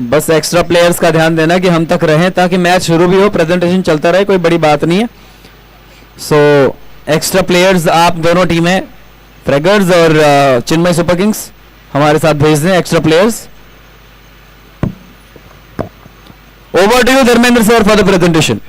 बस extra players का ध्यान देना कि हम तक रहें ताकि मैच शुरू भी हो, प्रेजेंटेशन चलता रहे, कोई बड़ी बात नहीं है। सो एक्स्ट्रा प्लेयर्स आप दोनों टीमें फ्रैगर्स और चिन्मय सुपर किंग्स हमारे साथ भेज दें extra players. Over to you Dharmendra sir for the presentation.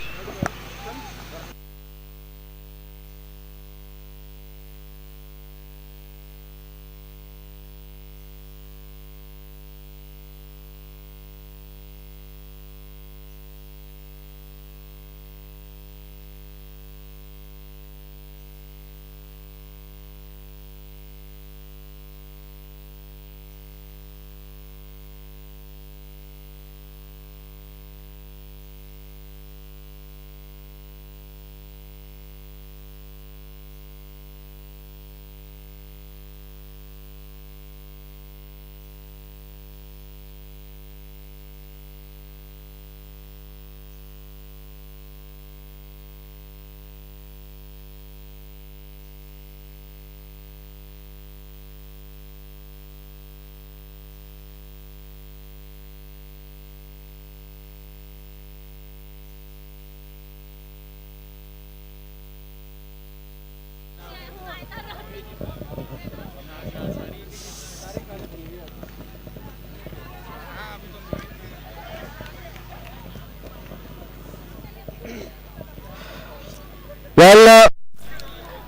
Well,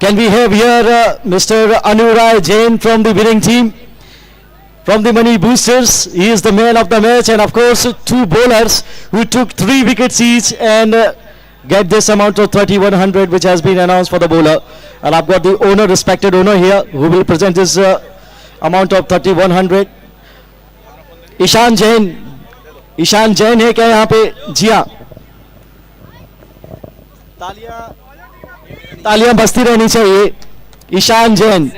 can we have here Mr. Anuray Jain from the winning team, from the Money Boosters? He is the man of the match, and of course two bowlers who took 3 wickets each and get this amount of 3100 which has been announced for the bowler. And I've got the owner, respected owner here, who will present his amount of 3100. Ishan Jain है क्या यहाँ पे? जी हाँ, तालियां बजती रहनी चाहिए। ईशान जैन,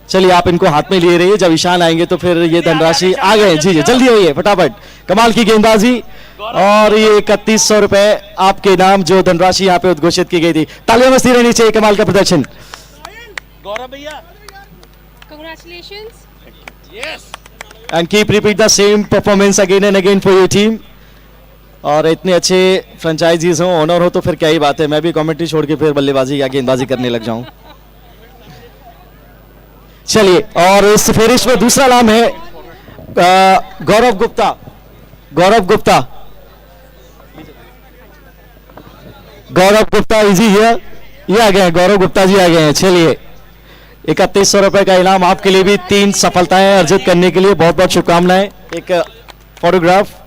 चलिए आप इनको हाथ में लिए रहिए, जब ईशान आएंगे तो फिर ये धनराशि आ गए। जी जी जल्दी आइए फटाफट, कमाल की गेंदबाजी, और ये 3100 रुपए आपके नाम जो धनराशि यहाँ पे उद्घोषित की गई थी। तालियां बजती रहनी चाहिए, कमाल का प्रदर्शन। गौरव भैया, Congratulations. yes. And keep repeat the same performance again and again for your team. और इतने अच्छे फ्रेंचाइजीज हो, ओनर हो तो फिर क्या ही बात है। मैं भी कमेंट्री छोड़ के फिर बल्लेबाजी या गेंदबाजी करने लग जाऊं। चलिए, और इस फेरिश में दूसरा नाम है गौरव गुप्ता। इजी हियर, ये आ गए हैं, गौरव गुप्ता जी आ गए हैं। चलिए, 3100 रुपए का इनाम आपके लिए भी, 3 सफलताएं अर्जित करने के लिए बहुत बहुत शुभकामनाएं। एक photograph.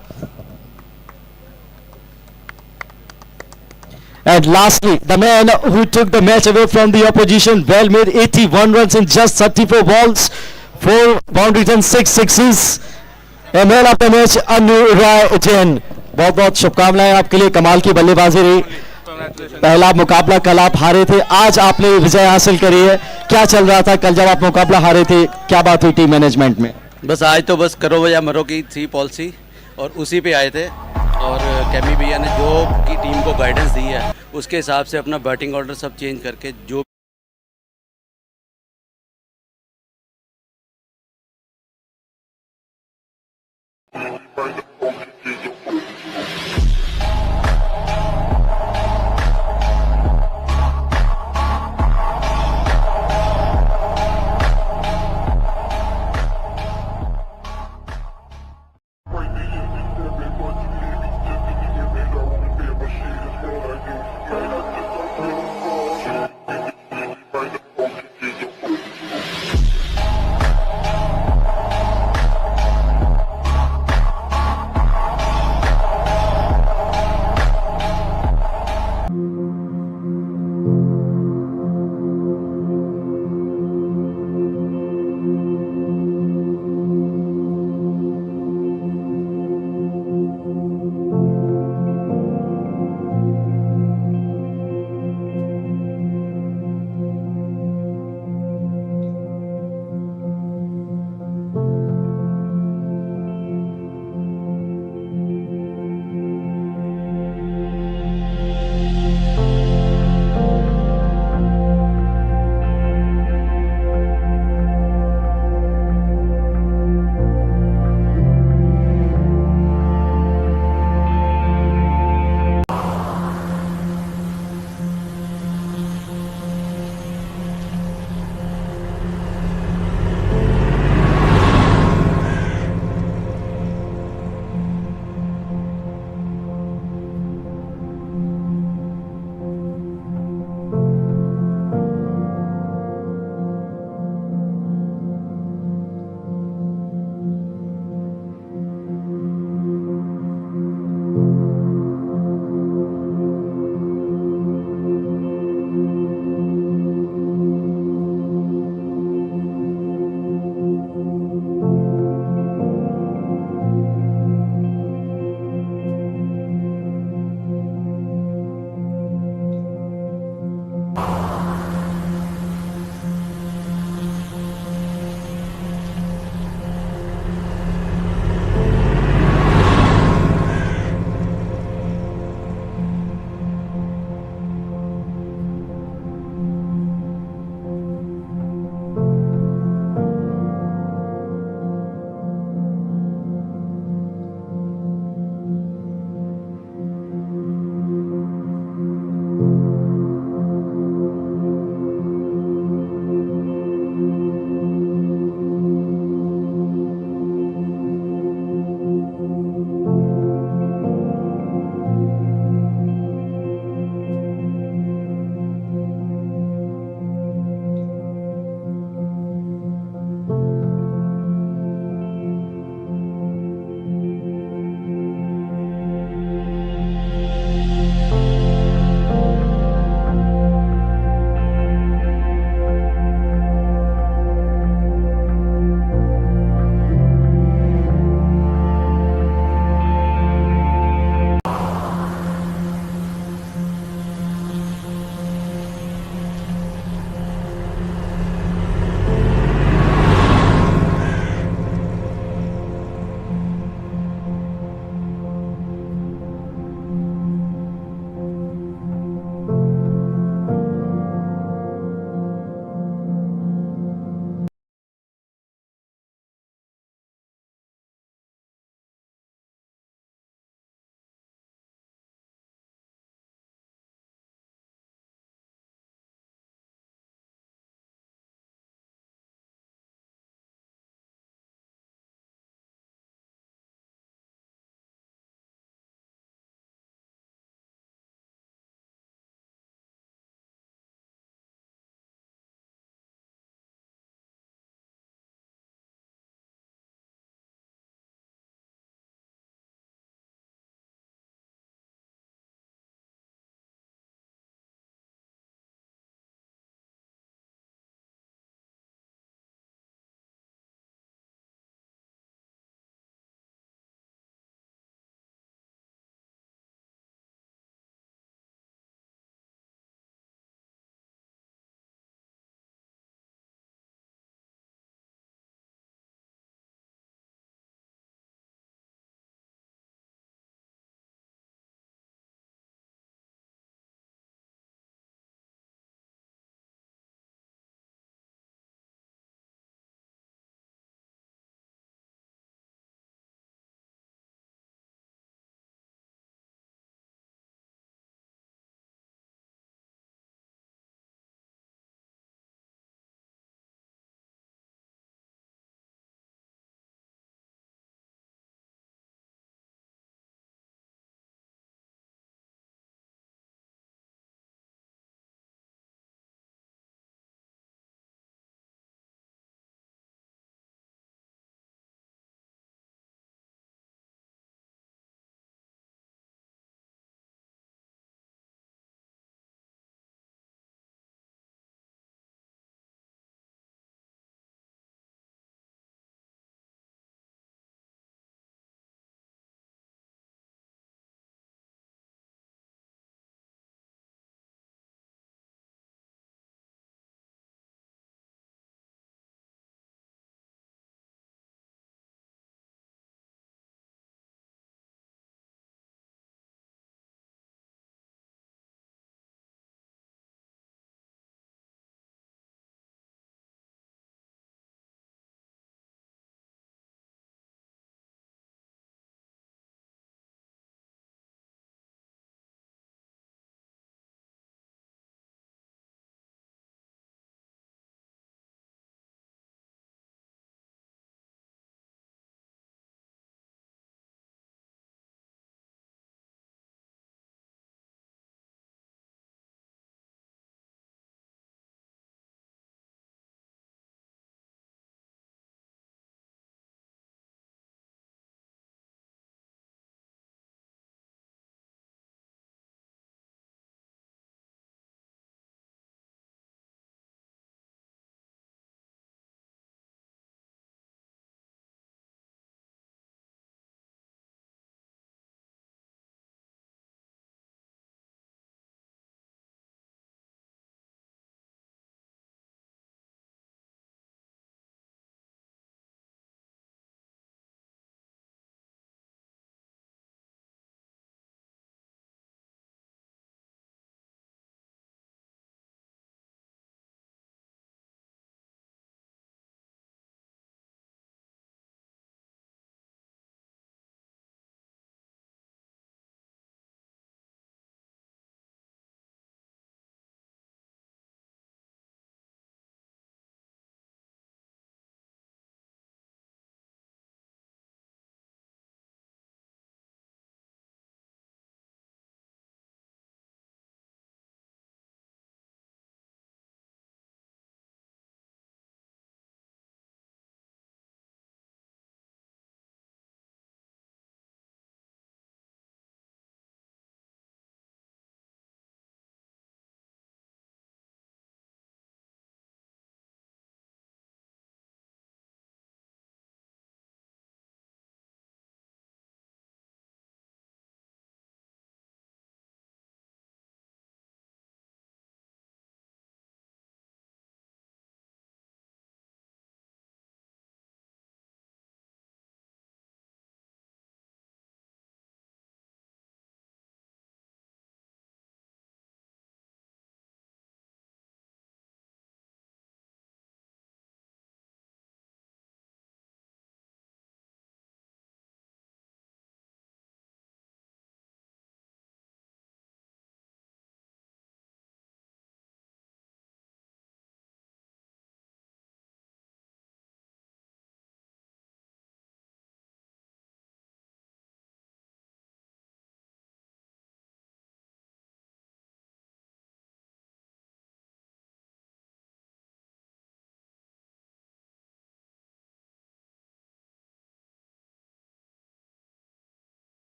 And lastly, the man who took the match away from the opposition, well made 81 runs in just 34 balls, 4 boundaries and 6 sixes. A man of the match, Anuray Jain. बहुत बहुत शुभकामनाएं आपके लिए, कमाल की बल्लेबाजी रही। पहला मुकाबला कल आप हारे थे, आज आपने विजय हासिल करी है। क्या चल रहा था कल जब आप मुकाबला हारे थे, क्या बात हुई टीम मैनेजमेंट में? बस आज तो बस करो या मरो की थी पॉलिसी, और उसी पे आए थे। और कैमी भैया ने जो की टीम को गाइडेंस दी है उसके हिसाब से अपना बैटिंग ऑर्डर सब चेंज करके जो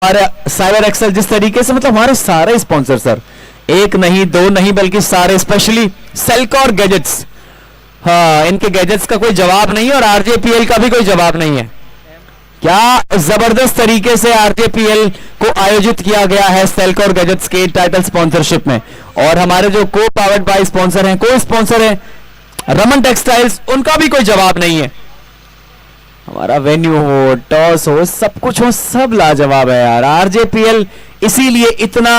और साइबर एक्सेल जिस तरीके से, मतलब हमारे सारे स्पॉन्सर सर, एक नहीं दो नहीं बल्कि सारे, स्पेशली सेल्कॉर गैजेट्स, हाँ इनके गैजेट्स का कोई जवाब नहीं है और आरजेपीएल का भी कोई जवाब नहीं है। क्या जबरदस्त तरीके से आरजेपीएल को आयोजित किया गया है सेल्कॉर गैजेट्स के टाइटल स्पॉन्सरशिप में। और हमारे जो को पावर्ड बाय स्पॉन्सर हैं, को स्पॉन्सर हैं रमन टेक्सटाइल्स, उनका भी कोई जवाब नहीं है। हमारा वेन्यू हो, टॉस हो, सब कुछ हो, सब लाजवाब है यार। आरजेपीएल इसीलिए इतना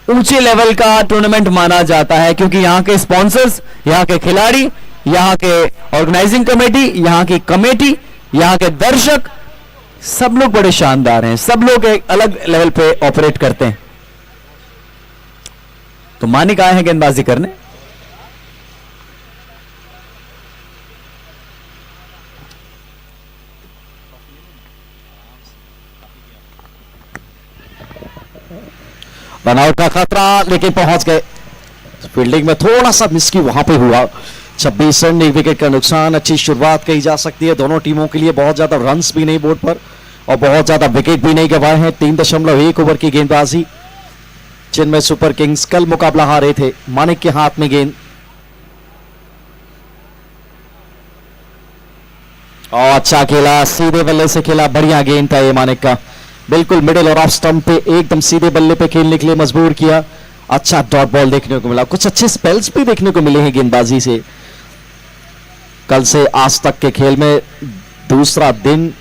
ऊंचे लेवल का टूर्नामेंट माना जाता है क्योंकि यहाँ के स्पॉन्सर्स, यहाँ के खिलाड़ी, यहाँ के ऑर्गेनाइजिंग कमेटी, यहाँ की कमेटी, यहाँ के दर्शक, सब लोग बड़े शानदार हैं। सब लोग एक अलग लेवल पे ऑपरेट करते हैं। तो मानिक आए हैं गेंदबाजी करने। रनआउट का खतरा, लेकिन पहुंच गए। फील्डिंग में थोड़ा सा मिसकी वहां पे हुआ। 26 रन, 1 विकेट का नुकसान। अच्छी शुरुआत कही जा सकती है दोनों टीमों के लिए। बहुत ज्यादा रन्स भी नहीं बोर्ड पर और बहुत ज्यादा विकेट भी नहीं गंवाए हैं। 3.1 ओवर की गेंदबाजी। चेन्नई सुपर किंग्स कल मुकाबला हारे थे। मानिक के हाथ में गेंद और अच्छा खेला, सीधे बल्ले से खेला, बढ़िया गेंद था ये मानिक का। बिल्कुल मिडिल और ऑफ स्टंप पे एकदम सीधे बल्ले पे खेलने के लिए मजबूर किया। अच्छा डॉट बॉल देखने को मिला। कुछ अच्छे स्पेल्स भी देखने को मिले हैं गेंदबाजी से। कल से आज तक के खेल में दूसरा दिन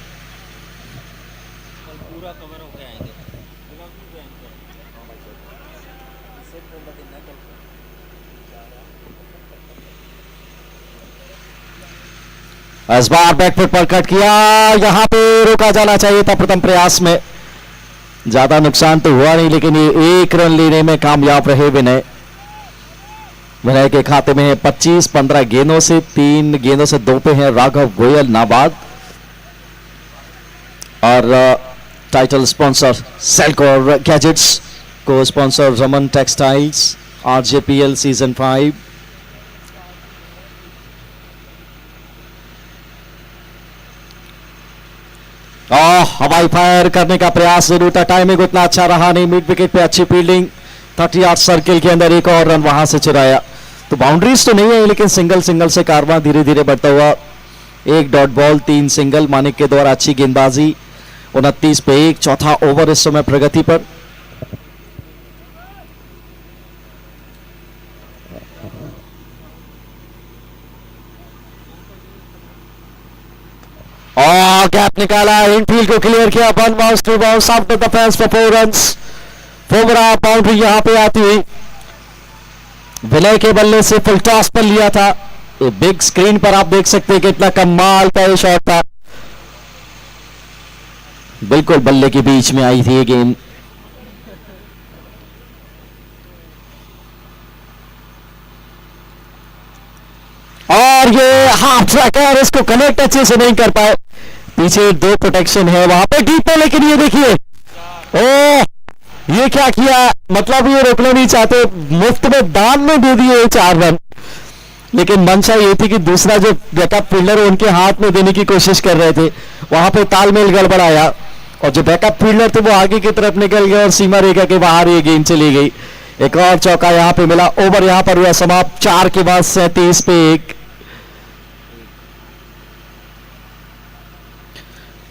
इस बार बैकफुट पर कट किया। यहां पे रोका जाना चाहिए था प्रथम प्रयास में। ज्यादा नुकसान तो हुआ नहीं, लेकिन ये 1 रन लेने में कामयाब रहे विनय। विनय के खाते में है 25। 15 गेंदों से 3 गेंदों से 2 पे हैं राघव गोयल नाबाद। और टाइटल स्पॉन्सर सेल्कॉर गैजेट्स, को स्पॉन्सर रमन टेक्सटाइल्स, आरजेपीएल सीजन 5। हवाई फायर करने का प्रयास जरूर था। टाइमिंग उतना अच्छा रहा नहीं। मिड विकेट पे अच्छी फील्डिंग। 30 यार्ड सर्किल के अंदर एक और रन वहां से चुराया। तो बाउंड्रीज तो नहीं है, लेकिन सिंगल से कारवां धीरे धीरे बढ़ता हुआ। 1 डॉट बॉल, 3 सिंगल। मानिक के द्वारा अच्छी गेंदबाजी। 29 पे 1। चौथा ओवर इस समय प्रगति पर। और गैप निकाला, इनफील्ड को क्लियर किया। 1 bounce 2 bounce after the fence for 4 runs. फोमरा बाउंड्री यहां पे आती हुई। विनय के बल्ले से फुल टॉस पर लिया था। ये बिग स्क्रीन पर आप देख सकते हैं कितना कमाल का ये शॉट था। बिल्कुल बल्ले के बीच में आई थी ये गेंद। और ये हाफ ट्रैकर, इसको कनेक्ट अच्छे से नहीं कर पाए। पीछे 2 प्रोटेक्शन है, वहां पे डीप है, लेकिन ये देखिए, ओह ये क्या किया। मतलब ये रोकना नहीं चाहते, मुफ्त में दान में दे दिए 4 रन। लेकिन मंशा ये थी कि दूसरा जो बैकअप फील्डर है उनके हाथ में देने की कोशिश कर रहे थे। वहां पे तालमेल गड़बड़ाया और जो बैकअप फील्डर थे वो आगे की तरफ निकल गए और सीमा रेखा के बाहर ये गेंद चली गई। एक और चौका यहां पे मिला। ओवर यहां पर हुआ समाप्त 4 के बाद 37 पे 1।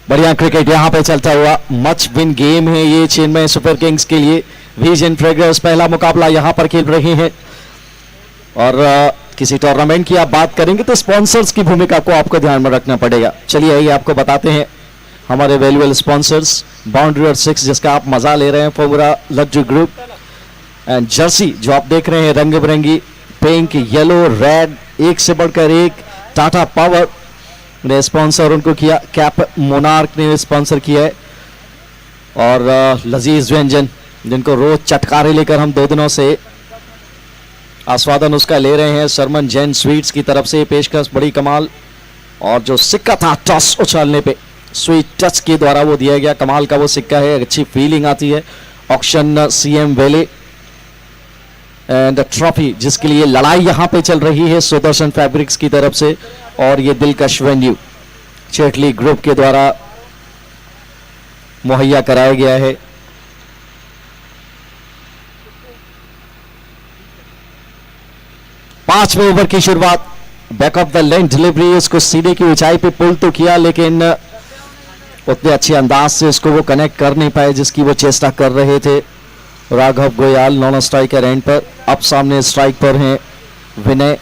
बढ़िया क्रिकेट यहां पे चलता हुआ। मच विन गेम है ये चेन्नई सुपर किंग्स के लिए। विजन फ्रेगर्स पहला मुकाबला यहां पर खेल रहे हैं। और किसी टूर्नामेंट की आप बात करेंगे तो स्पॉन्सर्स की भूमिका को आपको ध्यान में रखना पड़ेगा। चलिए आइए आपको बताते हैं हमारे वैल्यूएबल स्पॉन्सर्स। बाउंड्री और 6 जिसका आप मजा ले रहे हैं, फोमरा लग्जरी ग्रुप। एंड जर्सी जो आप देख रहे हैं रंग बिरंगी, पिंक, येलो, रेड, एक से बढ़कर एक। टाटा पावर ने स्पॉन्सर उनको किया। कैप मोनार्क ने स्पॉन्सर किया है। और लजीज व्यंजन जिनको रोज चटकारे लेकर हम 2 दिनों से आस्वादन उसका ले रहे हैं। शर्मन जैन स्वीट्स की तरफ से पेशकश बड़ी कमाल। और जो सिक्का था टॉस उछालने पे स्वीट टच के द्वारा वो दिया गया, कमाल का वो सिक्का है। अच्छी फीलिंग आती है। ऑक्शन सीएम वैले एंड ट्रॉफी जिसके लिए लड़ाई यहां पे चल रही है सुदर्शन फैब्रिक्स की तरफ से। और ये दिलकश वेन्यू चेटली ग्रुप के द्वारा मुहैया कराया गया है। पांचवें ओवर की शुरुआत, back of the length delivery, उसको सीधे की ऊंचाई पे पुल तो किया लेकिन उतने अच्छे अंदाज से उसको वो कनेक्ट कर नहीं पाए जिसकी वो चेष्टा कर रहे थे Raghav Goyal non striker end पर। अब सामने स्ट्राइक पर हैं विनय।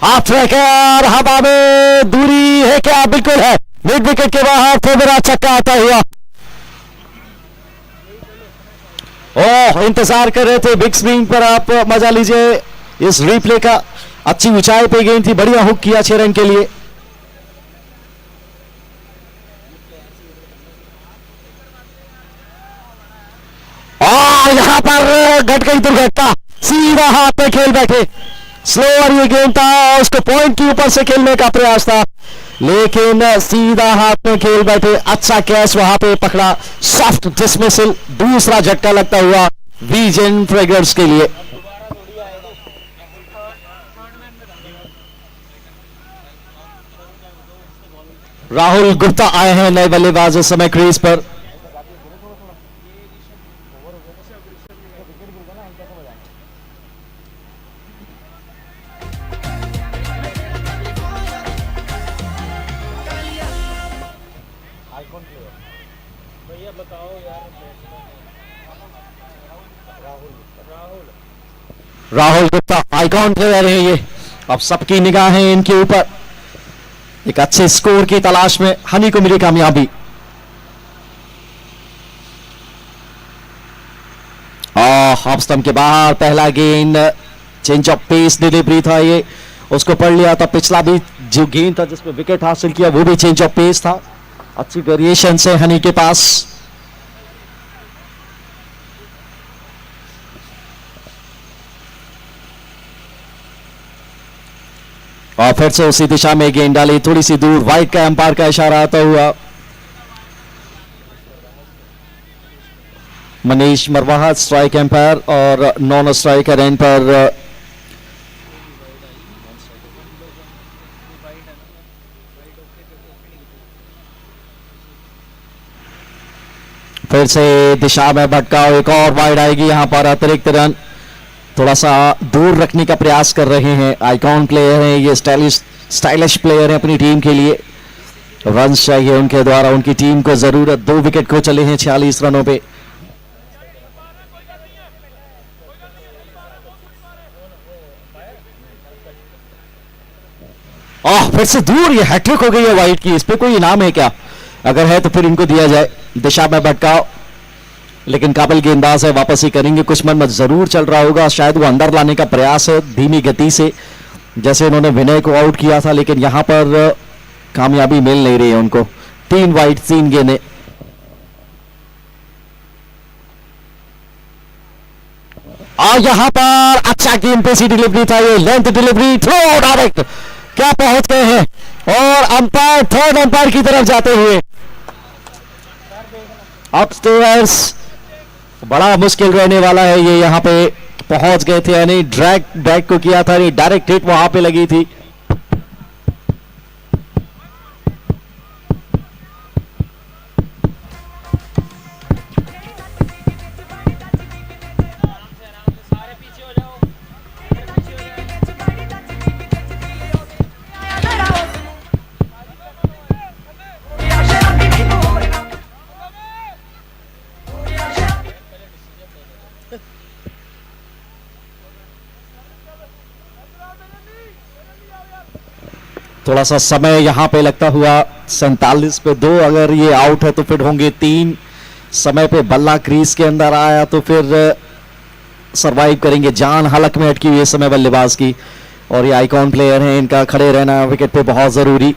हाफ ट्रैकर हवा में, दूरी है क्या? बिल्कुल है, मिड विकेट के बाहर थे, मेरा छक्का आता हुआ। ओह, इंतजार कर रहे थे बिग स्क्रीन पर, आप मजा लीजिए इस रिप्ले का। अच्छी ऊंचाई पे गेंद थी, बढ़िया हुक किया 6 रन के लिए। और यहां पर घट गई दुर्घटना, सीधा हाथ में खेल बैठे। स्लोअर ये गेम था, उसको पॉइंट के ऊपर से खेलने का प्रयास था लेकिन सीधा हाथ में खेल बैठे। अच्छा कैच वहां पे पकड़ा, सॉफ्ट डिसमिसल, दूसरा झटका लगता हुआ विजन फ्रेगर्स के लिए। राहुल गुप्ता आए हैं नए बल्लेबाज इस समय क्रीज पर। राहुल गुप्ता आइकॉन प्लेयर है ये, अब सबकी निगाहें इनके ऊपर। एक अच्छे स्कोर की तलाश में हनी को मिली कामयाबी। हाफ स्टंप के बाहर पहला गेंद, चेंज ऑफ पेस डिलीवरी था ये, उसको पढ़ लिया था। पिछला भी जो गेंद था जिसमें विकेट हासिल किया वो भी चेंज ऑफ पेस था। अच्छी वेरिएशन से हनी के पास। और फिर से उसी दिशा में गेंद डाली, थोड़ी सी दूर, वाइड का एम्पायर का इशारा आता हुआ। मनीष मरवाहा स्ट्राइक एम्पायर और नॉन स्ट्राइकर एंड पर फिर से दिशा में भटकाव, एक और वाइड आएगी यहां पर। अतिरिक्त रन थोड़ा सा दूर रखने का प्रयास कर रहे हैं। आइकॉन प्लेयर हैं ये, स्टाइलिश प्लेयर हैं अपनी टीम के लिए। रन चाहिए उनके द्वारा, उनकी टीम को जरूरत। 2 विकेट खो चले हैं 46 रनों पे। फिर से दूर, ये हैट्रिक हो गई है वाइड की। इस पे कोई इनाम है क्या? अगर है तो फिर इनको दिया जाए। दिशा में भटकाव, लेकिन काबिल गेंदबाज है, वापस ही करेंगे। कुछ मन जरूर चल रहा होगा, शायद वो अंदर लाने का प्रयास है धीमी गति से, जैसे उन्होंने विनय को आउट किया था, लेकिन यहां पर कामयाबी मिल नहीं रही है उनको। 3 वाइड 3 गेंदें। और यहां पर अच्छा गेंद पे सी डिलीवरी था ये, लेंथ डिलीवरी, थ्रो डायरेक्ट, क्या पहुंच गए हैं। और अंपायर, थर्ड अंपायर की तरफ जाते हुए अपस्टेयर्स, बड़ा मुश्किल रहने वाला है ये। यहां पे पहुंच गए थे, यानी ड्रैग बैक को किया था, डायरेक्ट हिट वहां पे लगी थी। थोड़ा सा समय यहां पे लगता हुआ, 47 पे 2, अगर ये आउट है तो फिर होंगे 3। समय पे बल्ला क्रीज के अंदर आया तो फिर सरवाइव करेंगे। जान हलक में अटकी हुई है समय बल्लेबाज की, और ये आइकॉन प्लेयर हैं, इनका खड़े रहना विकेट पे बहुत जरूरी।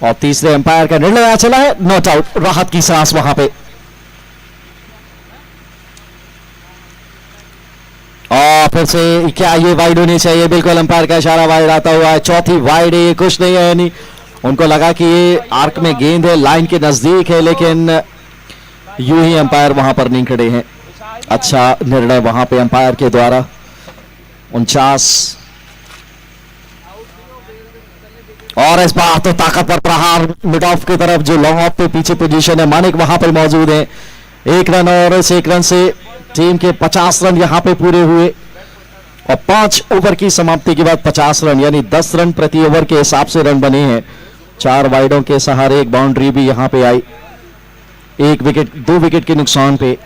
और तीसरे अंपायर का निर्णय चला है, नॉट आउट। राहत की सांस वहां पे। और फिर से क्या ये वाइड होनी चाहिए? बिल्कुल अंपायर का इशारा, वाइड आता हुआ है। चौथी वाइड है ये, कुछ नहीं है, नहीं उनको लगा कि ये आर्क में गेंद है, लाइन के नजदीक है, लेकिन यूं ही अंपायर वहां पर नहीं खड़े हैं। अच्छा निर्णय वहां पे अंपायर के द्वारा। 49। और इस बार तो ताकतवर प्रहार मिड ऑफ की तरफ, जो लॉन्ग ऑफ पे पीछे पोजीशन है, मानिक वहां पर मौजूद है। 1 रन और इस 1 रन से टीम के 50 रन यहां पे पूरे हुए और 5 ओवर की समाप्ति के बाद 50 रन यानी 10 रन प्रति ओवर के हिसाब से रन बने हैं। 4 वाइडों के सहारे एक बाउंड्री भी यहां पे आई। 2 विकेट के नुकसान पे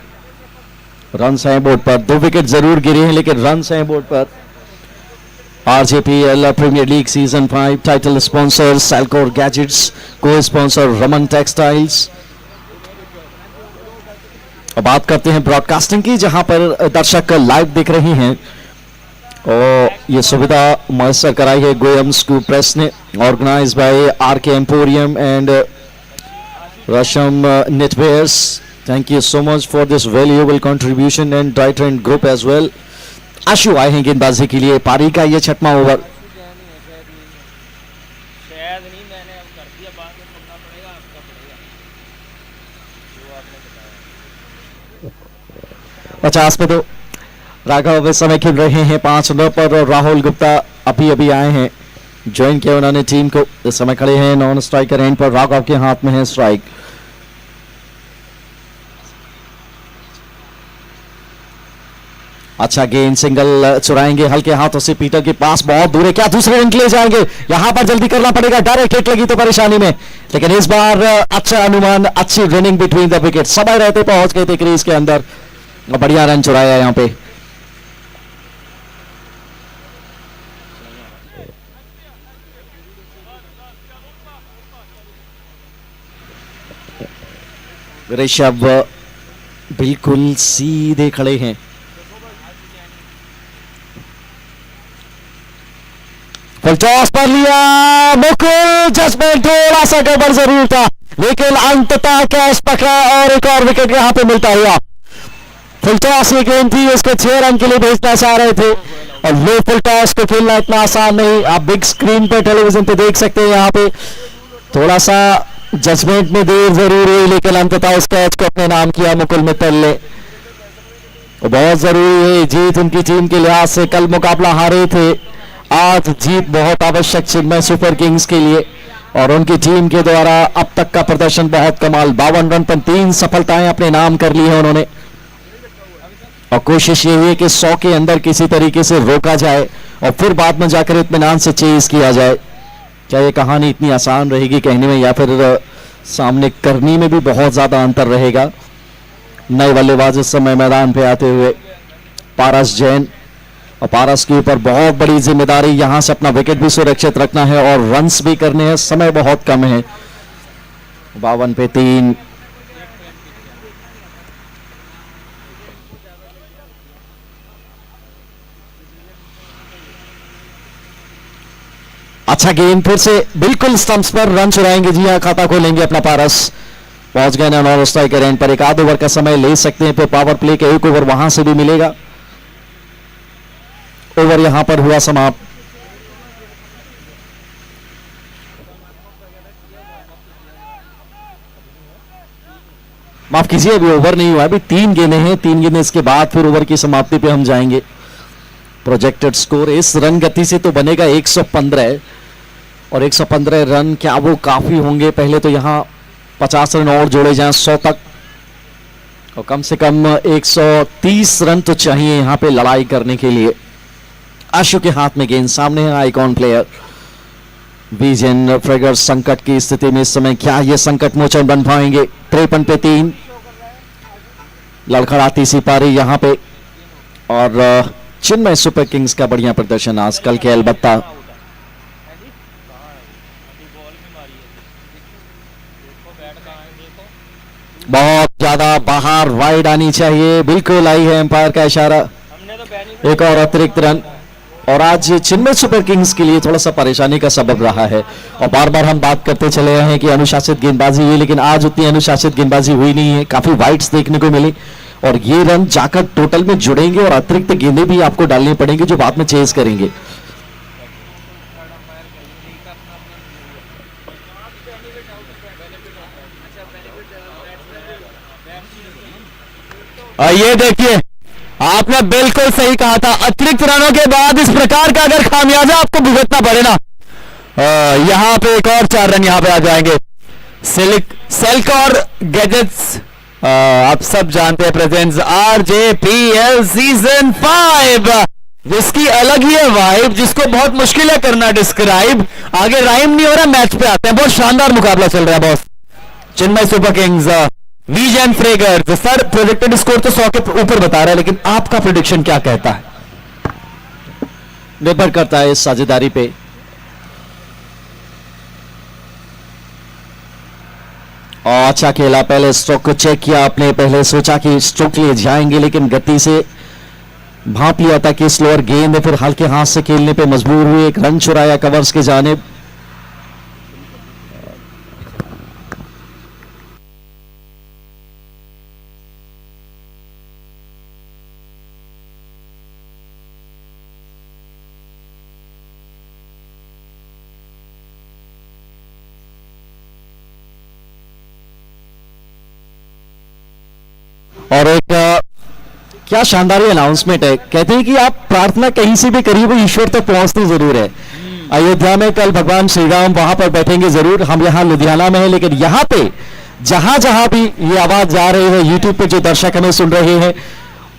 रन हैं बोर्ड पर। 2 विकेट जरूर गिरे हैं लेकिन रन हैं बोर्ड पर। RJPL premier league season 5 title sponsor Selcore gadgets, को स्पॉन्सर रमन टेक्सटाइल्स। अब बात करते हैं ब्रॉडकास्टिंग की, जहां पर दर्शक लाइव देख रहे हैं और ये सुविधा मुयसर कराई है गोयम स्कूप प्रेस ने, organise by RK emporium and रशम नेटवेयर्स। Thank you so much for this valuable contribution and diet and group as well. Ashu आए हैं गेंदबाजी के लिए। पारी का ये 6वां ओवर। शायद नहीं, मैंने अब कर दिया, बाद में करना पड़ेगा, आपका पड़ेगा जो आपने बताया। 50 पे तो राघव इस समय खेल रहे हैं 5 रन पर और राहुल गुप्ता अभी अभी आए हैं, ज्वाइन किया उन्होंने टीम को। इस समय खड़े हैं नॉन स्ट्राइकर एंड पर। राघव के हाथ में है स्ट्राइक। अच्छा गेंद, सिंगल चुराएंगे हल्के हाथों से पीटर के पास, बहुत दूर है, क्या दूसरे रन के लिए जाएंगे? यहां पर जल्दी करना पड़ेगा, डायरेक्ट हिट लगी तो परेशानी में, लेकिन इस बार अच्छा अनुमान, अच्छी रनिंग बिटवीन द विकेट, समय रहते पहुंच गए थे क्रीज के अंदर और बढ़िया रन चुराया यहां पे। ऋषभ बिल्कुल सीधे खड़े हैं। टॉस पर लिया मुकुल, जजमेंट थोड़ा सा गड़बड़ जरूर था लेकिन अंततः कैच पकड़ा और एक और विकेट यहां पे मिलता हुआ। फुल टॉस की गेंद थी, उसको 6 रन के लिए भेजना चाह रहे थे और लो फुल टॉस को खेलना इतना आसान नहीं। आप बिग स्क्रीन पे टेलीविजन पे देख सकते हैं, यहाँ पे थोड़ा सा जजमेंट में देर जरूर हुई लेकिन अंततः उस कैच को अपने नाम किया मुकुल मित्तल ने। बहुत जरूरी है जीत उनकी टीम के लिहाज से। कल मुकाबला हारे थे, आज जीत बहुत आवश्यक चिन्मय सुपर किंग्स के लिए और उनकी टीम के द्वारा अब तक का प्रदर्शन बहुत कमाल। 52 रन पर 3 सफलताएं अपने नाम कर ली है उन्होंने और कोशिश ये है कि 100 के अंदर किसी तरीके से रोका जाए और फिर बाद में जाकर इत्मीनान से चेज किया जाए। क्या ये कहानी इतनी आसान रहेगी कहने में या फिर सामने करनी में भी बहुत ज्यादा अंतर रहेगा? नए बल्लेबाज इस समय मैदान पे आते हुए पारस जैन और पारस के ऊपर बहुत बड़ी जिम्मेदारी, यहां से अपना विकेट भी सुरक्षित रखना है और रन्स भी करने हैं। समय बहुत कम है, 52 पे 3। अच्छा गेंद फिर से बिल्कुल स्टंप्स पर, रन चुराएंगे जी हाँ, खाता खोलेंगे अपना पारस। पहुंच गए ना नॉन स्ट्राइकर एंड पर, 1 आध ओवर का समय ले सकते हैं, फिर पावर प्ले का 1 ओवर वहां से भी मिलेगा। ओवर यहां पर हुआ समाप्त। माफ कीजिए, अभी ओवर नहीं हुआ, अभी 3 गेंदें हैं, 3 गेंदें इसके बाद फिर ओवर की समाप्ति पे हम जाएंगे। प्रोजेक्टेड स्कोर इस रन गति से तो बनेगा 115 और 115 रन क्या वो काफी होंगे? पहले तो यहां 50 रन और जोड़े जाएं 100 तक और कम से कम 130 रन तो चाहिए यहां पे लड़ाई करने के लिए। आशु के हाथ में गेंद, सामने है आइकॉन प्लेयर विजन फ्रेगर। संकट की स्थिति में इस समय क्या ये संकट मोचन बन पाएंगे? 53 पे 3, लड़खड़ाती सी पारी यहां पे और चिन्मय सुपर किंग्स का बढ़िया प्रदर्शन आज कल के अलबत्ता। बहुत ज्यादा बाहर वाइड आनी चाहिए, बिल्कुल आई है एम्पायर का इशारा। एक और अतिरिक्त रन और आज चिन्मय सुपर किंग्स के लिए थोड़ा सा परेशानी का सबब रहा है और बार बार हम बात करते चले आए हैं कि अनुशासित गेंदबाजी हुई, लेकिन आज उतनी अनुशासित गेंदबाजी हुई नहीं है। काफी वाइड्स देखने को मिली और ये रन जाकर टोटल में जुड़ेंगे और अतिरिक्त गेंदें भी आपको डालनी पड़ेंगी जो बाद में चेज करेंगे। ये देखिए आपने बिल्कुल सही कहा था, अतिरिक्त रनों के बाद इस प्रकार का अगर खामियाजा आपको भुगतना पड़े ना, यहां पे एक और 4 रन यहां पे आ जाएंगे। सेल्कॉर गैजेट्स आप सब जानते हैं, प्रेजेंट्स RJPL सीजन 5, जिसकी अलग ही है वाइब, जिसको बहुत मुश्किल है करना डिस्क्राइब। आगे राइम नहीं हो रहा, मैच पे आते हैं। बहुत शानदार मुकाबला चल रहा है बॉस। चेन्नई सुपर किंग्स वीजेन फ्रेगर्स। सर प्रोजेक्टेड स्कोर तो 100 के ऊपर बता रहा है, लेकिन आपका प्रेडिक्शन क्या कहता है? निर्भर करता है इस साझेदारी पे। और अच्छा खेला, पहले स्ट्रोक को चेक किया आपने, पहले सोचा कि स्ट्रोक लिए जाएंगे, लेकिन गति से भांप लिया था कि स्लोअर गेंद है, फिर हल्के हाथ से खेलने पे मजबूर हुए, एक रन चुराया कवर्स के जानिब। और एक क्या शानदार अनाउंसमेंट है। कहते हैं कि आप प्रार्थना कहीं से भी करिए, वो ईश्वर तक पहुंचती जरूर है। अयोध्या में कल भगवान श्री राम वहां पर बैठेंगे जरूर। हम यहाँ लुधियाना में हैं, लेकिन यहाँ पे जहां जहां भी ये आवाज जा रही है, यूट्यूब पे जो दर्शक हमें सुन रहे हैं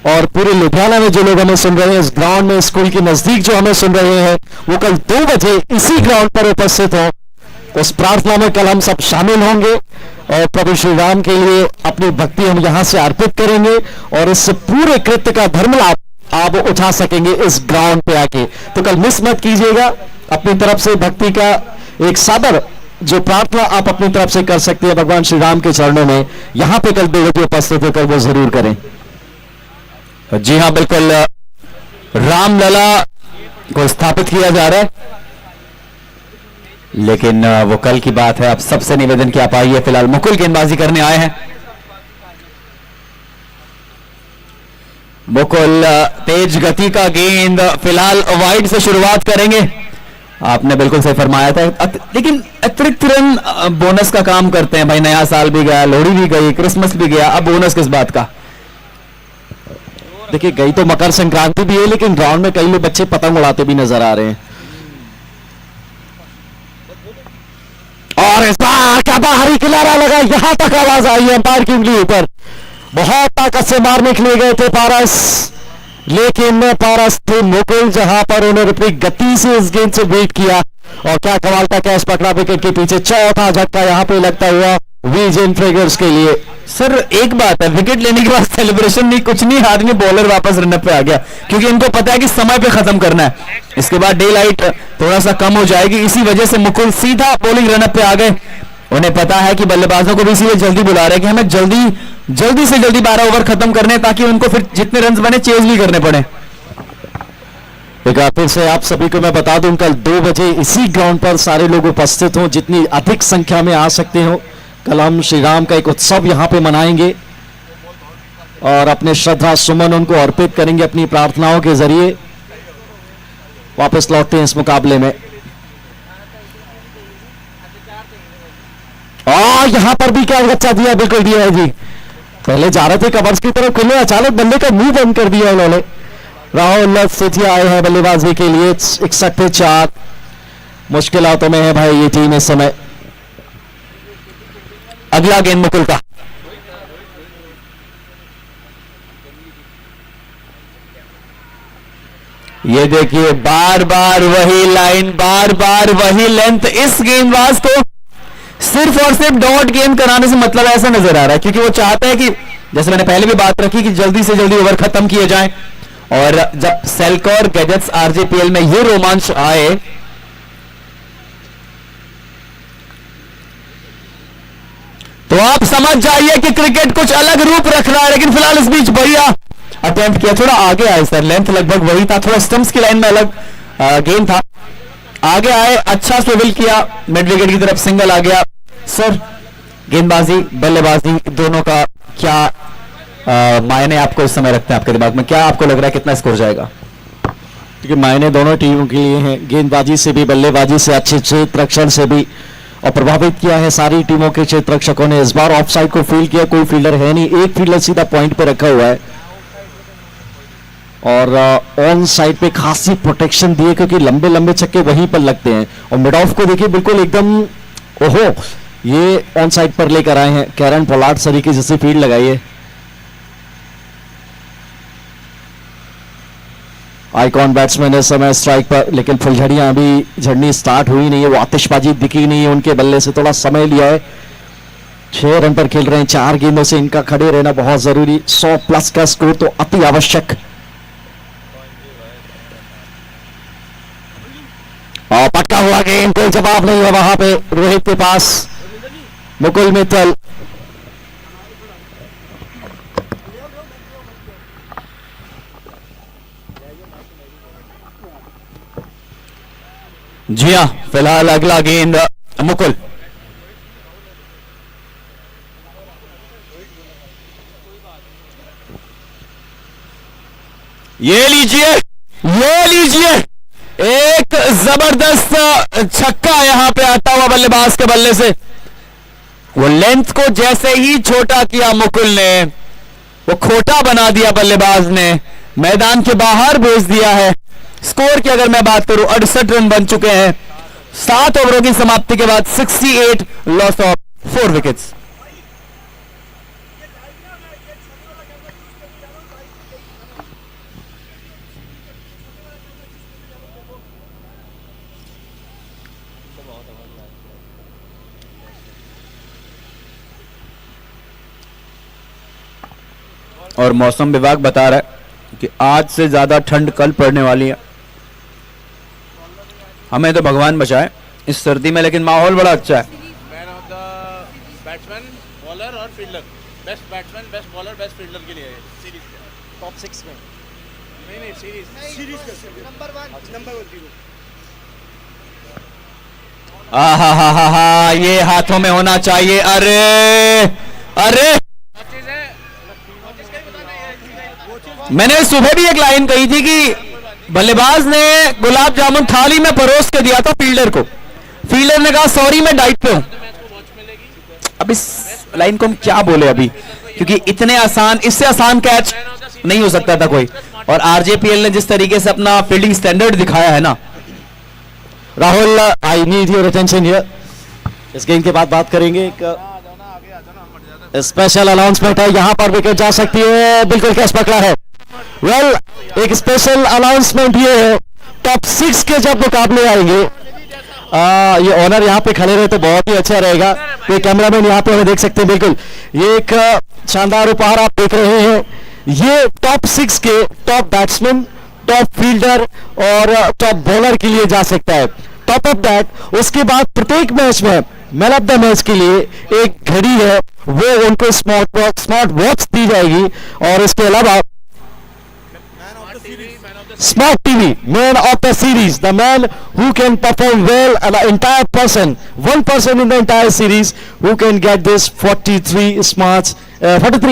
और पूरे लुधियाना में जो लोग हमें सुन रहे हैं, इस ग्राउंड में स्कूल के नजदीक जो हमें सुन रहे हैं, वो कल 2 बजे इसी ग्राउंड पर उपस्थित हो। उस प्रार्थना में कल हम सब शामिल होंगे और प्रभु श्री राम के लिए अपनी भक्ति हम यहां से अर्पित करेंगे और इस पूरे कृत्य का धर्म लाभ आप उठा सकेंगे इस ग्राउंड पे आके। तो कल मिस मत कीजिएगा। अपनी तरफ से भक्ति का एक सादर जो प्रार्थना आप अपनी तरफ से कर सकते हैं भगवान श्री राम के चरणों में, यहां पे कल 2 बजे उपस्थित होकर वो जरूर करें। जी हाँ, बिल्कुल रामलला को स्थापित किया जा रहा है, लेकिन वो कल की बात है। आप सबसे निवेदन किया पाइए। फिलहाल मुकुल गेंदबाजी करने आए हैं। मुकुल तेज गति का गेंद, फिलहाल वाइड से शुरुआत करेंगे। आपने बिल्कुल सही फरमाया था, लेकिन अतिरिक्त रन बोनस का काम करते हैं भाई। नया साल भी गया, लोहड़ी भी गई, क्रिसमस भी गया, अब बोनस किस बात का? देखिए गई तो मकर संक्रांति भी है, लेकिन ग्राउंड में कई लोग बच्चे पतंग उड़ाते भी नजर आ रहे हैं। और इस बार क्या बाहरी किनारा लगा, यहां तक आवाज आई है अंपायर की उंगली ऊपर। बहुत ताकत से मारने के लिए गए थे पारस, लेकिन पारस थे मुकुल, जहां पर उन्होंने अपनी गति से इस गेंद से वेट किया और क्या कमाल का कैच पकड़ा विकेट के पीछे। चौथा झटका यहां पे लगता हुआ वीजेन फ्रेगर्स के लिए। सर एक बात है, विकेट लेने के बाद सेलिब्रेशन नहीं, कुछ नहीं, आदमी बॉलर वापस रनअप पे आ गया, क्योंकि इनको पता है कि समय पे खत्म करना है। इसके बाद डे लाइट थोड़ा सा कम हो जाएगी, इसी वजह से मुकुल सीधा बॉलिंग रनअप पे आ गए। उन्हें पता है कि बल्लेबाजों को भी इसीलिए जल्दी बुला रहे हैं कि हमें जल्दी से जल्दी 12 ओवर खत्म करने हैं, ताकि उनको फिर जितने रन बने चेज भी करने पड़े। एक बार फिर से आप सभी को मैं बता दूं, कल 2 बजे इसी ग्राउंड पर सारे लोग उपस्थित हों, जितनी अधिक संख्या में आ सकते हो। कल हम श्री राम का एक उत्सव यहां पे मनाएंगे और अपने श्रद्धा सुमन उनको अर्पित करेंगे अपनी प्रार्थनाओं के जरिए। वापस लौटते हैं इस मुकाबले में। और यहां पर भी क्या बच्चा दिया, बिल्कुल दिया है जी। पहले जा रहे थे कवर्स की तरफ खुले, अचानक बल्ले का मुंह बंद कर दिया उन्होंने। राहुल सेठिया आए हैं बल्लेबाजी के लिए। 61 पे 4। मुश्किल हाथों में है भाई ये टीम इस समय। अगला गेंद मुकुल का, ये देखिए बार बार वही लाइन, बार बार वही लेंथ। इस गेंदबाज को सिर्फ और सिर्फ डॉट गेम कराने से मतलब ऐसा नजर आ रहा है, क्योंकि वो चाहता है कि, जैसे मैंने पहले भी बात रखी, कि जल्दी से जल्दी ओवर खत्म किए जाएं। और जब सेल्कॉर गैजेट्स RJPL में ये रोमांच आए, तो आप समझ जाइए कि क्रिकेट कुछ अलग रूप रख रहा है। लेकिन फिलहाल इस बीच बढ़िया अटेम्प्ट किया, थोड़ा आगे आए सर, लेंथ लगभग वही था, थोड़ा स्टंप्स की लाइन में अलग गेंद था। आगे आए, अच्छा स्विvel किया, मिड विकेट की तरफ सिंगल आ गया। सर गेंदबाजी बल्लेबाजी दोनों का क्या मायने आपको इस समय रखते हैं आपके दिमाग में? क्या आपको लग रहा है कितना स्कोर जाएगा? क्योंकि मायने दोनों टीमों के लिए हैं, गेंदबाजी से भी बल्लेबाजी से, अच्छे क्षेत्र रक्षण से भी। और प्रभावित किया है सारी टीमों के क्षेत्र रक्षकों ने। इस बार ऑफ साइड को फील्ड किया, कोई फील्डर है नहीं, एक फील्डर सीधा पॉइंट पे रखा हुआ है। और ऑन साइड पे खासी प्रोटेक्शन दिए क्योंकि लंबे लंबे छक्के वहीं पर लगते हैं। और मिड ऑफ को देखिए बिल्कुल एकदम, ओहो, ये ऑन साइड पर लेकर आए हैं। कैरन पोलार्ड सरीके जैसी फील्ड लगाई है। आइकॉन बैट्समैन इस समय स्ट्राइक पर, लेकिन फुलझड़ियां अभी झड़नी स्टार्ट हुई नहीं है, वो आतिशबाजी दिखी नहीं है उनके बल्ले से, थोड़ा समय लिया है। 6 रन पर खेल रहे हैं, 4 गेंदों से इनका खड़े रहना बहुत जरूरी। 100 प्लस का स्कोर तो अति आवश्यक। और पटका हुआ गेंद, कोई जवाब नहीं है वहां पे रोहित के पास। मुकुल मित्तल जी हाँ, फिलहाल अगला गेंद मुकुल। ये लीजिए, ये लीजिए, एक जबरदस्त छक्का यहां पे आता हुआ बल्लेबाज के बल्ले से। वो लेंथ को जैसे ही छोटा किया मुकुल ने, वो खोटा बना दिया बल्लेबाज ने, मैदान के बाहर भेज दिया है। स्कोर की अगर मैं बात करूं, 68 रन बन चुके हैं 7 ओवरों की समाप्ति के बाद। 68 लॉस ऑफ 4 विकेट्स। और मौसम विभाग बता रहा है कि आज से ज्यादा ठंड कल पड़ने वाली है। हमें तो भगवान बचाए इस सर्दी में, लेकिन माहौल बड़ा अच्छा है। Man of the batsman, bowler और fielder, best batsman, best bowler, best fielder के लिए है सीरीज के टॉप 6 में। नहीं सीरीज नंबर 1 नंबर 0। आहा, ये हाथों में होना चाहिए। अरे अरे, मैंने सुबह भी एक लाइन कही थी कि बल्लेबाज ने गुलाब जामुन थाली में परोस के दिया था फील्डर को। फील्डर ने कहा सॉरी मैं डाइट पे हूं। अब इस लाइन को हम क्या बोले अभी, क्योंकि इतने आसान, इससे आसान कैच नहीं हो सकता था कोई। और आरजेपीएल ने जिस तरीके से अपना फील्डिंग स्टैंडर्ड दिखाया है ना। Rahul, I need your attention here. इस गेम के बाद बात करेंगे। एक स्पेशल अनाउंसमेंट है, यहां पर विकेट जा सकती है। बिल्कुल कैच पकड़ा है। वेल, एक स्पेशल अनाउंसमेंट ये है, टॉप 6 के जब मुकाबले आएंगे, ये ऑनर यहाँ पे खड़े रहे तो बहुत ही अच्छा रहेगा। ये कैमरामैन यहाँ पे हमें देख सकते हैं। बिल्कुल, ये एक शानदार उपहार आप देख रहे हैं। ये टॉप 6 के टॉप बैट्समैन, टॉप फील्डर और टॉप बॉलर के लिए जा सकता है। टॉप ऑफ दैट, उसके बाद प्रत्येक मैच में मैन ऑफ द मैच के लिए एक घड़ी है, वो उनको स्मार्ट वॉच दी जाएगी। और इसके अलावा smart TV, man of the series, the man who can perform well, an entire person, one person in the entire series who can get this 43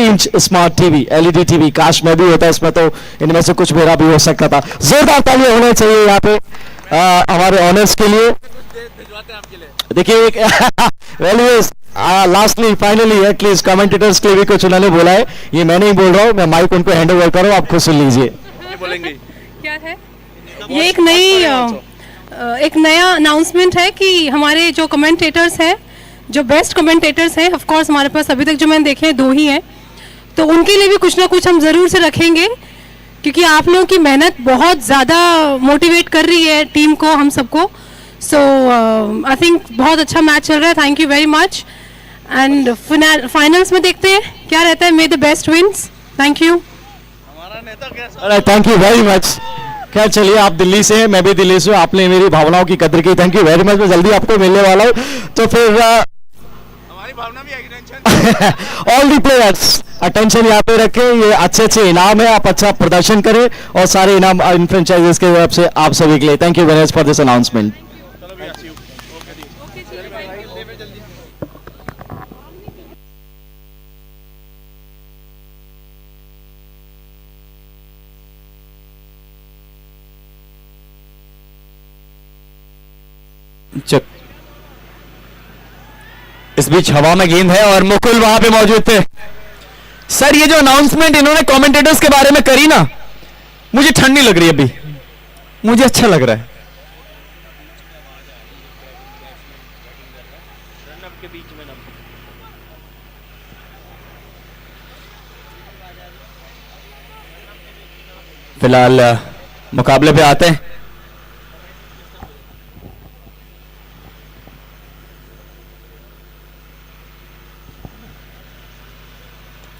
inch smart TV, LED TV. काश मैं भी होता इसमें, तो इनमें से कुछ मेरा भी हो सकता था। जोरदार तालियां होने चाहिए यहाँ पे हमारे ऑनर्स के लिए। देखिए एक लास्टली फाइनली एटलीस्ट कमेंटेटर्स के लिए भी कुछ उन्होंने बोला है, ये मैं नहीं बोल रहा हूँ, मैं माइक उनको हैंड ओवर करूँ, आप खुद सुन लीजिए। बोलेंगे क्या है ये, एक नया अनाउंसमेंट है कि हमारे जो कमेंटेटर्स हैं, जो बेस्ट कमेंटेटर्स हैं, ऑफ कोर्स हमारे पास अभी तक जो मैंने देखे हैं 2 ही हैं, तो उनके लिए भी कुछ ना कुछ हम ज़रूर से रखेंगे, क्योंकि आप लोगों की मेहनत बहुत ज़्यादा मोटिवेट कर रही है टीम को, हम सबको। सो आई थिंक बहुत अच्छा मैच चल रहा है। Thank you very much. And finals में देखते हैं क्या रहता है। मे the best wins. Thank you. हमारा नेता कैसा? Thank you very much. खैर चलिए, आप दिल्ली से हैं, मैं भी दिल्ली से हूँ, आपने मेरी भावनाओं की कदर की, थैंक यू वेरी मच। मैं जल्दी आपको मिलने वाला हूँ, तो फिर हमारी भावना भी आएगी। Tension all the players attention यहाँ पे रखें, ये अच्छे इनाम है, आप अच्छा प्रदर्शन करें और सारे इनाम इन फ्रेंचाइजीज के तरफ से आप सभी के लिए। Thank you very much for this announcement. चक, इस बीच हवा में गेंद है और मुकुल वहां पे मौजूद थे। सर, ये जो अनाउंसमेंट इन्होंने कमेंटेटर्स के बारे में करी ना, मुझे ठंड नहीं लग रही अभी, मुझे अच्छा लग रहा है। फिलहाल मुकाबले पे आते हैं।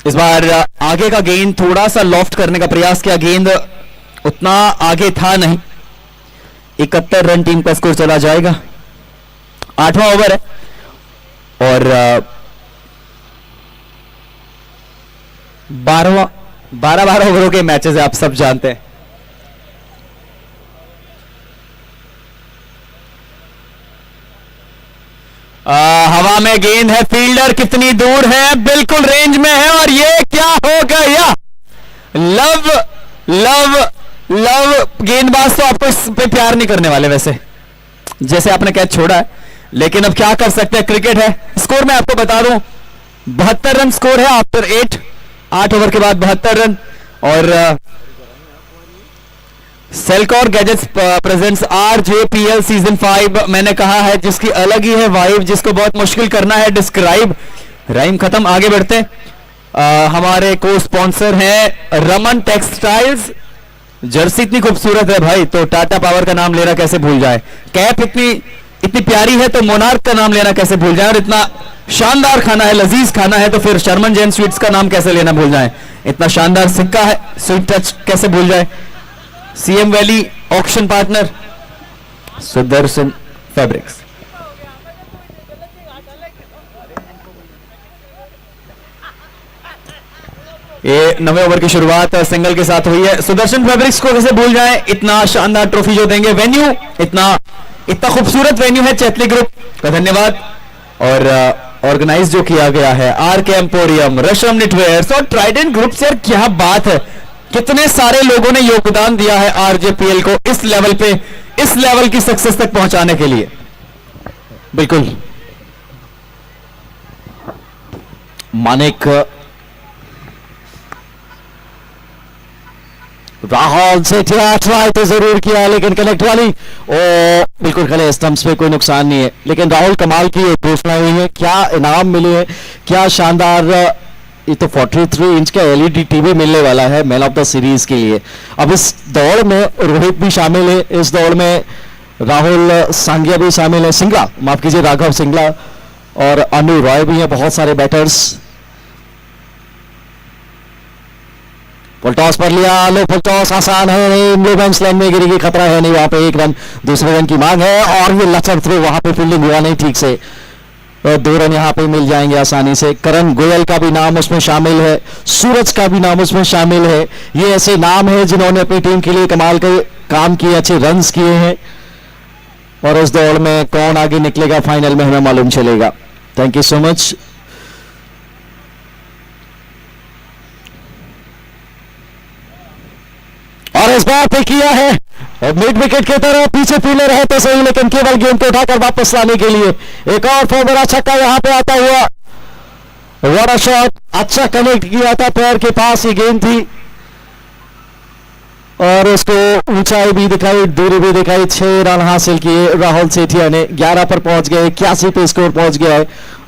इस बार आगे का गेंद थोड़ा सा लॉफ्ट करने का प्रयास किया, गेंद उतना आगे था नहीं। 71 रन टीम का स्कोर चला जाएगा। 8वां ओवर है और 12 ओवरों के मैचेस है, आप सब जानते हैं। हवा में गेंद है, फील्डर कितनी दूर है, बिल्कुल रेंज में है और ये क्या हो गया। लव लव लव गेंदबाज तो आपको इस पे प्यार नहीं करने वाले वैसे, जैसे आपने कैच छोड़ा है, लेकिन अब क्या कर सकते हैं, क्रिकेट है। स्कोर मैं आपको बता दूं, 72 रन स्कोर है आफ्टर 8 ओवर के बाद 72 रन। और सेल्कॉर गैजेट्स प्रेजेंट्स RJPL सीजन 5, मैंने कहा है जिसकी अलग ही है वाइब, जिसको बहुत मुश्किल करना है डिस्क्राइब। राइम खत्म, आगे बढ़ते हैं। हमारे को स्पॉन्सर हैं रमन टेक्सटाइल्स। जर्सी इतनी खूबसूरत है भाई तो टाटा पावर का नाम लेना कैसे भूल जाए, कैप इतनी प्यारी है तो मोनार्क का नाम लेना कैसे भूल जाए, और इतना शानदार खाना है, लजीज खाना है तो फिर शर्मन जैन स्वीट्स का नाम कैसे लेना भूल जाए, इतना शानदार सिक्का है, स्वीट टच कैसे भूल जाए। CM valley auction partner Sudarshan fabrics. ये 9वें ओवर की शुरुआत सिंगल के साथ हुई है। सुदर्शन फैब्रिक्स को कैसे भूल जाएं, इतना शानदार ट्रॉफी जो देंगे, वेन्यू इतना खूबसूरत वेन्यू है, चैतली ग्रुप का धन्यवाद। और ऑर्गेनाइज जो किया गया है RK एम्पोरियम, रशम निटवेयर्स और ट्राइडेंट ग्रुप से, क्या बात है, कितने सारे लोगों ने योगदान दिया है RJPL को इस लेवल पे, इस लेवल की सक्सेस तक पहुंचाने के लिए। बिल्कुल मानिक राहुल सेठिया ट्राई तो जरूर किया लेकिन कनेक्ट वाली बिल्कुल खड़े स्टंप्स पे, कोई नुकसान नहीं है। लेकिन राहुल कमाल की घोषणा हुई है, क्या इनाम मिले हैं, क्या शानदार। ये तो 43 इंच का LED TV मिलने वाला है मैन ऑफ द सीरीज के लिए। अब इस दौड़ में रोहित भी शामिल है, इस दौड़ में राहुल सांगिया भी शामिल है, सिंगला माफ कीजिए, राघव सिंगला और अनु रॉय भी हैं, बहुत सारे बैटर्स। फुल टॉस पर लिया, लो फुल टॉस आसान है नहीं, लो बैट्स लाइन में गिरेगी, खतरा है नहीं, वहां पे 1 रन, दूसरे रन की मांग है और ये लचर थ्रो, वहां पे फील्डिंग हुआ नहीं ठीक से, 2 रन यहां पे मिल जाएंगे आसानी से। करण गोयल का भी नाम उसमें शामिल है, सूरज का भी नाम उसमें शामिल है। ये ऐसे नाम है जिन्होंने अपनी टीम के लिए कमाल के काम किए, अच्छे रन्स किए हैं। और उस दौड़ में कौन आगे निकलेगा फाइनल में हमें मालूम चलेगा। Thank you so much. और इस बार पे किया है मिड विकेट की तरफ, पीछे फील्डर है तो सही लेकिन केवल गेंद को उठाकर वापस लाने के लिए एक और फॉर्मरा छक्का यहां पे आता हुआ। व्हाट अ शॉट, अच्छा कनेक्ट किया था, पैर के पास ही गेंद थी और उसको ऊंचाई भी दिखाई, दूरी भी दिखाई। 6 रन हासिल किए राहुल सेठिया ने, 11 पर पहुंच गए, 81 पे स्कोर पहुंच गया है।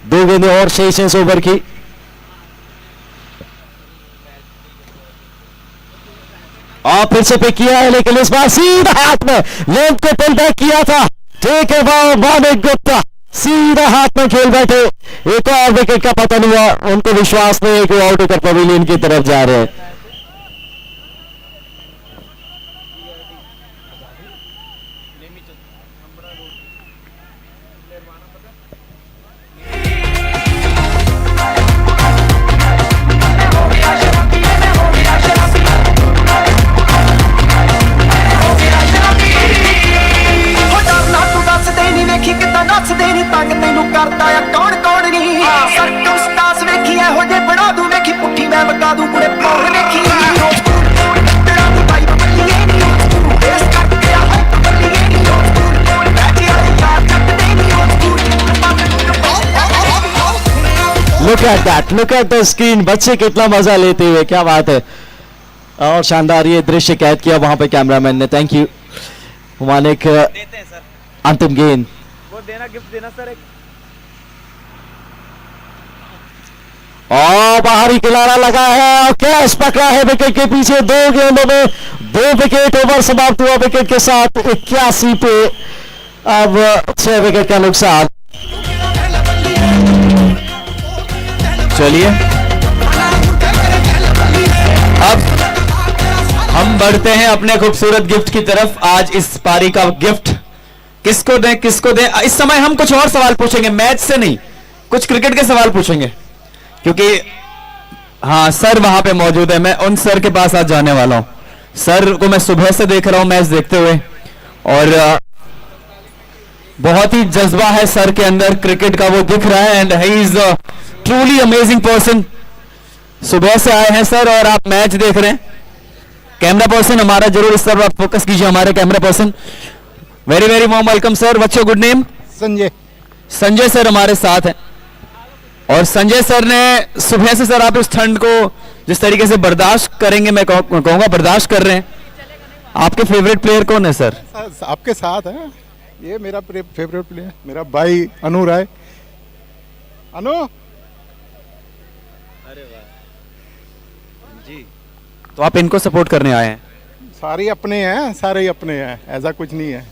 2 गेंदें और शेष इस ओवर की। और फिर से पे किया है लेकिन इस बार सीधा हाथ में लेंथ को पुल बैक किया था। ठीक है, मानिक गुप्ता सीधा हाथ में खेल बैठे, एक और विकेट का पतन हुआ। उनको विश्वास नहीं है कि आउट होकर पवेलियन की तरफ जा रहे हैं। लुक एट द स्क्रीन, बच्चे कितना मजा लेते हुए, क्या बात है। और शानदार ये दृश्य कैद किया वहां पे कैमरामैन ने, थैंक यू। हुमानिक देते हैं सर, अंतिम गेंद, वो देना, गिफ्ट देना सर एक। और बाहरी किनारा लगा है और कैच पकड़ा है विकेट के पीछे। 2 गेंदों में 2 विकेट, ओवर समाप्त हुआ विकेट के साथ 81 पे। अब 6 विकेट का नुकसान। चलिए अब हम बढ़ते हैं अपने खूबसूरत गिफ्ट की तरफ। आज इस पारी का गिफ्ट किसको दें, किसको दें? इस समय हम कुछ और सवाल पूछेंगे, मैच से नहीं, कुछ क्रिकेट के सवाल पूछेंगे, क्योंकि हाँ सर वहां पे मौजूद है। मैं उन सर के पास आज जाने वाला हूं। सर को मैं सुबह से देख रहा हूं मैच देखते हुए, और बहुत ही जज्बा है सर के अंदर, क्रिकेट का वो दिख रहा है, and he is truly amazing person. सुबह से आए हैं सर और आप मैच देख रहे हैं। कैमरा पर्सन हमारा जरूर इस तरफ आप फोकस कीजिए, हमारे camera person. Very very warm welcome sir. What's your good name? Sanjay. Sanjay sir हमारे साथ हैं, और संजय सर ने सुबह से सर आप इस ठंड को जिस तरीके से बर्दाश्त करेंगे, मैं कहूंगा बर्दाश्त कर रहे हैं। आपके फेवरेट प्लेयर कौन है सर? आपके साथ है, ये मेरा फेवरेट प्लेयर, मेरा भाई अनु राय। अनु, अरे वाह जी। तो आप इनको सपोर्ट करने आए हैं? सारे अपने हैं, सारे ही अपने हैं, ऐसा कुछ नहीं है।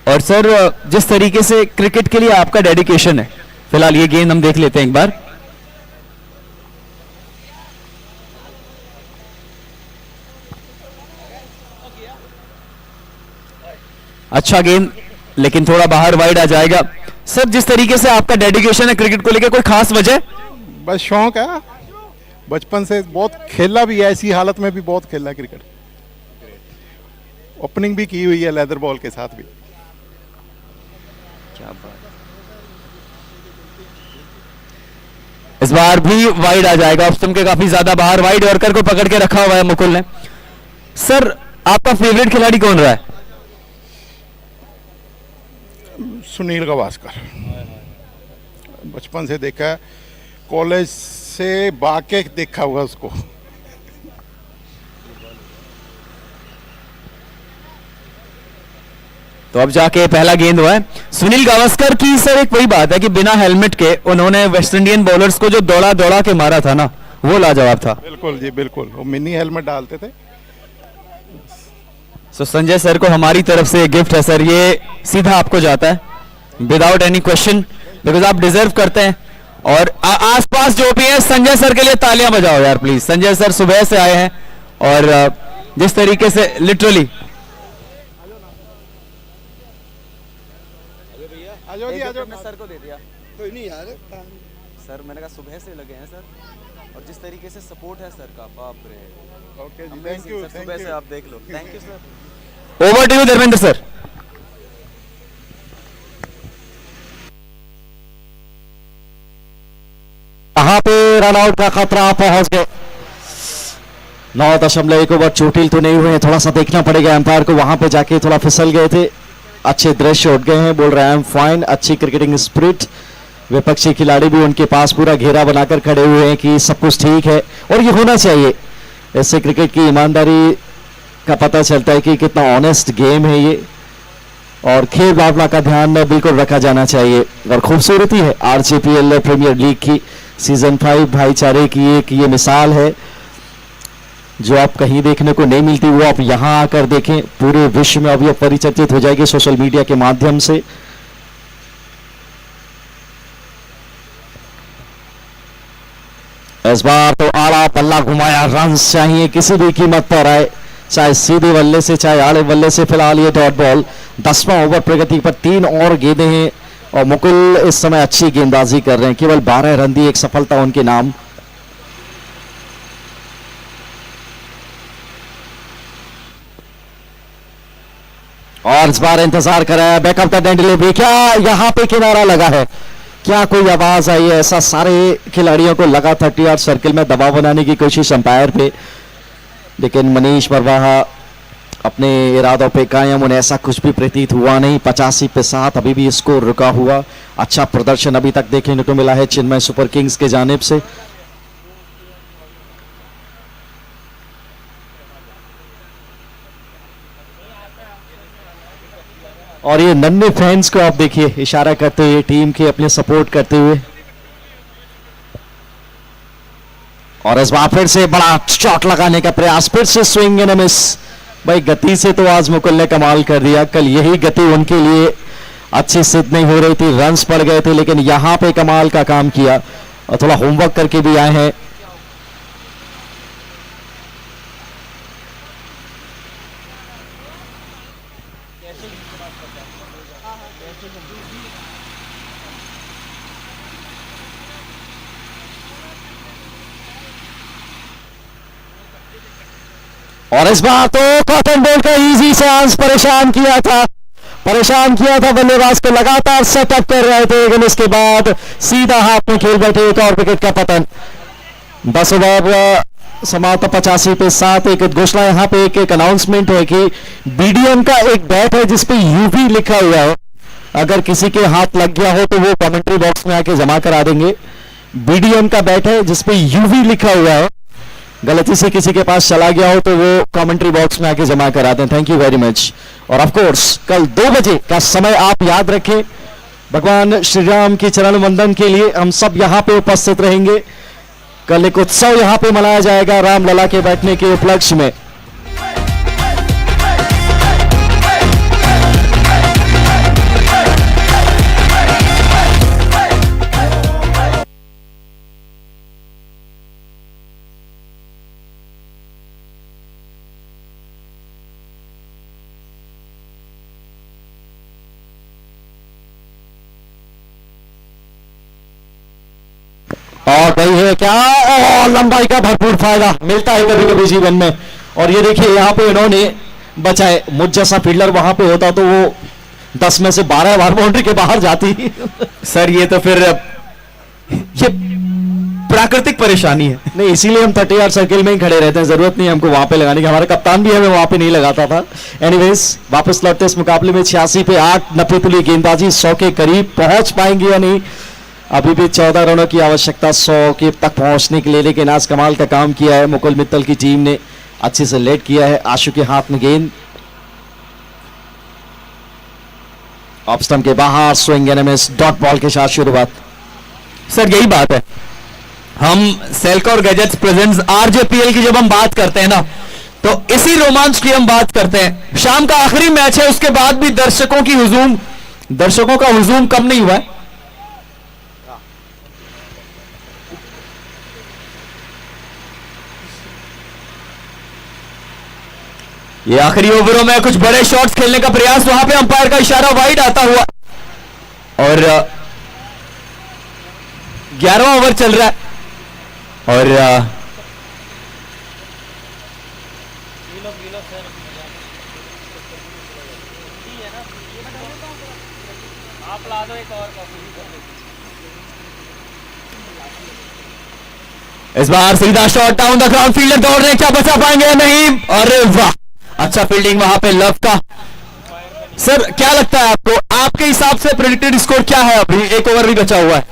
और सर जिस तरीके से क्रिकेट के लिए आपका डेडिकेशन है, फिलहाल ये गेंद हम देख लेते हैं एक बार। अच्छा गेंद, लेकिन थोड़ा बाहर वाइड आ जाएगा। सर जिस तरीके से आपका डेडिकेशन है क्रिकेट को लेकर, कोई खास वजह? बस शौक है, बचपन से बहुत खेला भी है, ऐसी हालत में भी बहुत खेला है क्रिकेट। ओपनिंग भी की हुई है लेदर बॉल के साथ भी। क्या बात। इस बार भी वाइड आ जाएगा, ऑफ स्टंप के काफी ज्यादा बाहर, वाइड यॉर्कर को पकड़ के रखा हुआ है मुकुल ने। सर आपका फेवरेट खिलाड़ी कौन रहा है? सुनील गावस्कर, बचपन से देखा है, कॉलेज से बाके देखा हुआ उसको। तो अब जाके पहला गेंद हुआ है सुनील गावस्कर की। सर एक वही बात है कि बिना हेलमेट के उन्होंने वेस्ट इंडियन बॉलर्स को जो दौड़ा दौड़ा के मारा था ना, वो लाजवाब था। बिल्कुल जी बिल्कुल, वो मिनी हेलमेट डालते थे। सो संजय सर को हमारी तरफ से गिफ्ट है सर, ये सीधा आपको जाता है विदाउट एनी क्वेश्चन, बिकॉज आप डिजर्व करते हैं। और आसपास जो भी है संजय सर के लिए तालियां बजाओ यार प्लीज। संजय सर सुबह से आए हैं, और जिस तरीके से लिटरली सर को दे दिया कोई नहीं यार। सर मैंने कहा सुबह से लगे हैं सर, और जिस तरीके से सपोर्ट है सर का, बाप रे। Okay ji, thank you. सुबह से आप देख लो। Thank you sir. Over to you Dharmendra sir. यहाँ पे रन आउट का खतरा पहुंच गए। 9.1 ओवर चोटिल तो नहीं हुए, थोड़ा सा देखना पड़ेगा एम्पायर को, वहां पे जाके थोड़ा फिसल गए थे। अच्छे दृश्य उठ गए हैं, बोल रहे हैं फाइन, अच्छी क्रिकेटिंग स्पिरिट। विपक्षी खिलाड़ी भी उनके पास पूरा घेरा बनाकर खड़े हुए हैं कि सब कुछ ठीक है, और ये होना चाहिए। इससे क्रिकेट की ईमानदारी का पता चलता है कि कितना ऑनेस्ट गेम है ये, और खेल भावना का ध्यान बिल्कुल रखा जाना चाहिए। और खूबसूरती है आरसीपीएल प्रीमियर लीग की सीजन 5 भाईचारे की एक ये मिसाल है, जो आप कहीं देखने को नहीं मिलती, वो आप यहां आकर देखें। पूरे विश्व में अब ये परिचर्चित हो जाएगी सोशल मीडिया के माध्यम से। इस बार तो आड़ा पल्ला घुमाया, रन चाहिए किसी भी कीमत पर आए, चाहे सीधे बल्ले से चाहे आड़े बल्ले से। फिलहाल ये डॉट बॉल, 10वां ओवर प्रगति पर 3 और गेंदें हैं, और मुकुल इस समय अच्छी गेंदबाजी कर रहे हैं। केवल 12 रन दी, एक सफलता उनके नाम। और इस बार इंतजार कराया, बैकअप द डिलीवरी, क्या यहां पे किनारा लगा है? क्या कोई आवाज आई है? ऐसा सारे खिलाड़ियों को लगा 30 सर्किल में दबाव बनाने की कोशिश अंपायर पे, लेकिन मनीष मरवाहा अपने इरादों पे कायम, उन्हें ऐसा कुछ भी प्रतीत हुआ नहीं। 85 पे 7 अभी भी स्कोर रुका हुआ। अच्छा प्रदर्शन अभी तक देखने को मिला है चेन्नई सुपर किंग्स के जानिब से। और ये नन्हे फैंस को आप देखिए इशारा करते हुए टीम के अपने सपोर्ट करते हुए। और इस बार फिर से बड़ा शॉट लगाने का प्रयास, फिर से स्विंग एंड मिस। भाई गति से तो आज मुकुल ने कमाल कर दिया, कल यही गति उनके लिए अच्छी सिद्ध नहीं हो रही थी, रन्स पड़ गए थे, लेकिन यहां पे कमाल का काम किया और थोड़ा होमवर्क करके भी आए हैं। और इस बार तो कॉटन बॉल का इजी चांस परेशान किया था बल्लेबाज को, लगातार सेटअप कर रहे थे, लेकिन उसके बाद सीधा हाथ में खेल बैठे, एक और विकेट का पतन। 10 ओवर समाप्त 85 पे 7। एक घोषणा यहाँ पे एक अनाउंसमेंट है कि बीडीएम का एक बैट है जिसपे यूवी लिखा हुआ है, अगर किसी के हाथ लग गया हो तो वो कमेंट्री बॉक्स में आके जमा करा देंगे। बीडीएम का बैट है जिसपे यूवी लिखा हुआ है, गलती से किसी के पास चला गया हो तो वो कमेंट्री बॉक्स में आके जमा करा दें। Thank you very much. और ऑफ कोर्स कल 2 बजे का समय आप याद रखें, भगवान श्री राम की चरण वंदन के लिए हम सब यहाँ पे उपस्थित रहेंगे। कल एक उत्सव यहाँ पे मनाया जाएगा रामलला के बैठने के उपलक्ष्य में। और वही है क्या, लंबाई का भरपूर फायदा मिलता है कभी कभी जीवन में। और ये देखिए यहाँ पे इन्होंने बचाए, मुझ जैसा फील्डर वहां पे होता तो वो 10 में से 12 बार बाउंड्री के बाहर जाती। सर ये तो फिर ये प्राकृतिक परेशानी है। नहीं, इसीलिए हम 30 यार्ड सर्किल में ही खड़े रहते हैं, जरूरत नहीं हमको वहां पे लगाने की। हमारा कप्तान भी हमें वहां पे नहीं लगाता था। एनीवेज वापस लौटते इस मुकाबले में 86 पे 8 नफीतुली गेंदबाजी 100 के करीब पहुंच पाएंगे या नहीं। अभी भी 14 रनों की आवश्यकता 100 के तक पहुंचने के लिए, लेकिन आज कमाल का काम किया है मुकुल मित्तल की टीम ने, अच्छे से लेट किया है। आशु के हाथ में गेंद, ऑफ स्टंप के बाहर, swing and miss, dot ball के साथ शुरुआत। सर यही बात है, हम सेल्का और गैजेट्स प्रेजेंट्स आरजेपीएल की जब हम बात करते हैं ना, तो इसी रोमांच की हम बात करते हैं। शाम का आखिरी मैच है, उसके बाद भी दर्शकों का हुजूम कम नहीं हुआ है। ये आखिरी ओवरों में कुछ बड़े शॉट्स खेलने का प्रयास, वहां पे अंपायर का इशारा वाइड आता हुआ, और 11वां ओवर चल रहा है और इस बार सीधा shot down the ground, fielder दौड़ रहे हैं, क्या बचा पाएंगे या नहीं। अरे वाह, अच्छा फील्डिंग वहां पे लव का। सर क्या लगता है आपको, आपके हिसाब से प्रेडिक्टेड स्कोर क्या है? अभी 1 ओवर भी बचा हुआ है।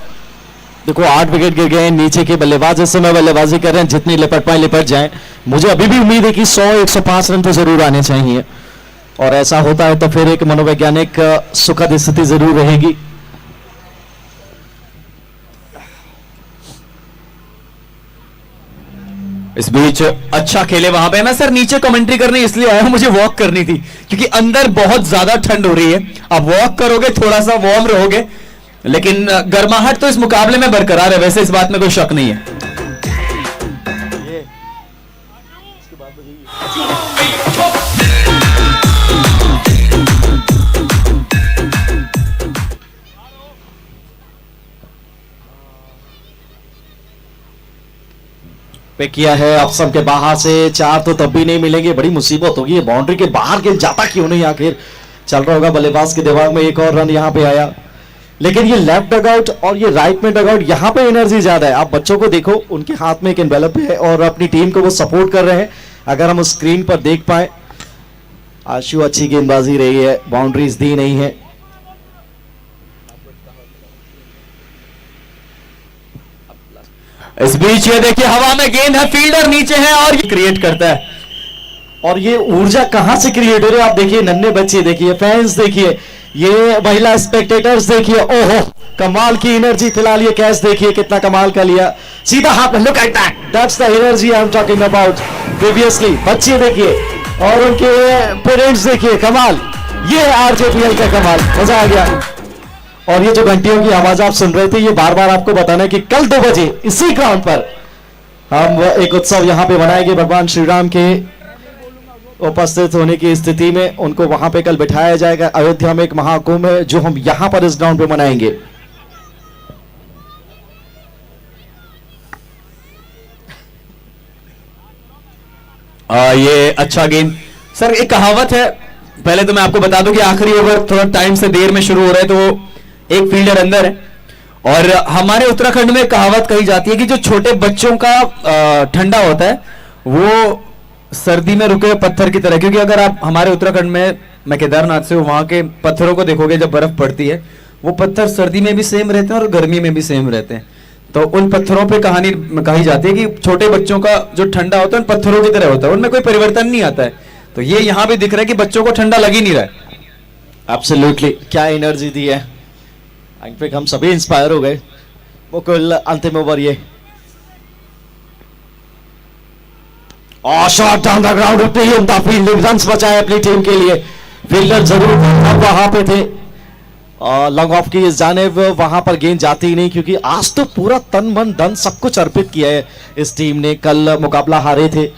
देखो 8 विकेट गिर गए हैं, नीचे के बल्लेबाज इस समय बल्लेबाजी कर रहे हैं, जितनी लिपट पाए लिपट जाए। मुझे अभी भी उम्मीद है कि 100-105 रन तो जरूर आने चाहिए, और ऐसा होता है तो फिर एक मनोवैज्ञानिक सुखद स्थिति जरूर रहेगी। इस बीच अच्छा खेले वहां पे। मैं सर नीचे कमेंट्री करने इसलिए आया हूं, मुझे वॉक करनी थी क्योंकि अंदर बहुत ज्यादा ठंड हो रही है। अब वॉक करोगे थोड़ा सा वार्म रहोगे, लेकिन गर्माहट तो इस मुकाबले में बरकरार है, वैसे इस बात में कोई शक नहीं है। पे किया है ऑप्शन के बाहर से, 4 तो तब भी नहीं मिलेंगे, बड़ी मुसीबत होगी। ये बाउंड्री के बाहर के जाता क्यों नहीं, आखिर चल रहा होगा बल्लेबाज के दिमाग में। एक और रन यहाँ पे आया, लेकिन ये लेफ्ट डगआउट और ये राइट में डगआउट, यहाँ पे एनर्जी ज्यादा है। आप बच्चों को देखो, उनके हाथ में एक एनवेलप है और अपनी टीम को वो सपोर्ट कर रहे हैं। अगर हम स्क्रीन पर देख पाए, आशु अच्छी गेंदबाजी रही है, बाउंड्रीज दी नहीं है। इस बीच ये देखिए हवा में गेंद है, फील्डर नीचे है और ये क्रिएट करता है। और ये ऊर्जा कहां से क्रिएट हो रही है, आप देखिए नन्हे बच्चे देखिए, फैंस देखिए, ये महिला स्पेक्टेटर्स देखिए, ओहो कमाल की एनर्जी फिलहाल, ये कैच देखिए कितना कमाल का लिया, सीधा हाथ में, look at that, that's the energy I am talking about previously. बच्चे देखिए और उनके पेरेंट्स देखिए, कमाल, ये आरजेपीएल का कमाल, मजा आ गया। और ये जो घंटियों की आवाज आप सुन रहे थे, ये बार बार आपको बताना है कि कल 2 बजे इसी ग्राउंड पर हम एक उत्सव यहां पे मनाएंगे। भगवान श्री राम के उपस्थित होने की स्थिति में उनको वहां पे कल बिठाया जाएगा। अयोध्या में एक महाकुंभ है जो हम यहां पर इस ग्राउंड पे मनाएंगे। ये अच्छा गेंद सर, एक कहावत है, पहले तो मैं आपको बता दूं कि आखिरी ओवर थोड़ा टाइम से देर में शुरू हो रहा है, तो एक फील्डर अंदर है। और हमारे उत्तराखंड में कहावत कही जाती है कि जो छोटे बच्चों का ठंडा होता है वो सर्दी में रुके हुए पत्थर की तरह, क्योंकि अगर आप हमारे उत्तराखंड में, मैं केदारनाथ से हूं, वहां के पत्थरों को देखोगे जब बर्फ पड़ती है, वो पत्थर सर्दी में भी सेम रहते हैं और गर्मी में भी सेम रहते हैं। तो उन पत्थरों पे कहानी कही जाती है कि छोटे बच्चों का जो ठंडा होता है उन पत्थरों की तरह होता है, उनमें कोई परिवर्तन नहीं आता है। तो ये यहां भी दिख रहा है कि बच्चों को ठंडा लग ही नहीं रहा है। एब्सोल्युटली, क्या एनर्जी दी है, इनफैक्ट हम सभी इंस्पायर हो गए। मुकुल अंतिम ओवर ये, शॉट डाउन द ग्राउंड, अपनी उम्दा फील्डिंग, रन्स बचाए अपनी टीम के लिए। फील्डर जरूर वहां पे थे, लॉन्ग ऑफ की इस जानिब वहां पर गेंद जाती ही नहीं, क्योंकि आज तो पूरा तन मन धन सब कुछ अर्पित किया है इस टीम ने। कल मुकाबला हारे थे,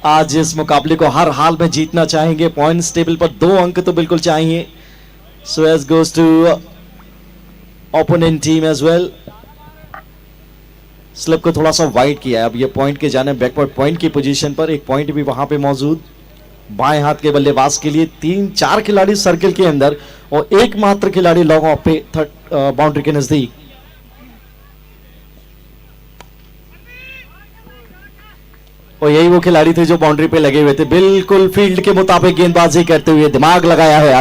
आज इस मुकाबले को हर हाल में जीतना चाहेंगे। पॉइंट्स टेबल पर 2 अंक तो बिल्कुल चाहिए। So as goes to opponent team as well. Slip को थोड़ा सा वाइड किया है, अब ये पॉइंट के जाने बैकवर्ड पॉइंट की पोजीशन पर, एक पॉइंट भी वहां पे मौजूद बाएं हाथ के बल्लेबाज के लिए। 3-4 खिलाड़ी सर्किल के अंदर और एकमात्र खिलाड़ी लॉन्ग ऑफ पे बाउंड्री के नजदीक। और यही वो खिलाड़ी थे जो बाउंड्री पे लगे हुए थे, बिल्कुल फील्ड के मुताबिक गेंदबाजी करते हुए। दिमाग लगाया है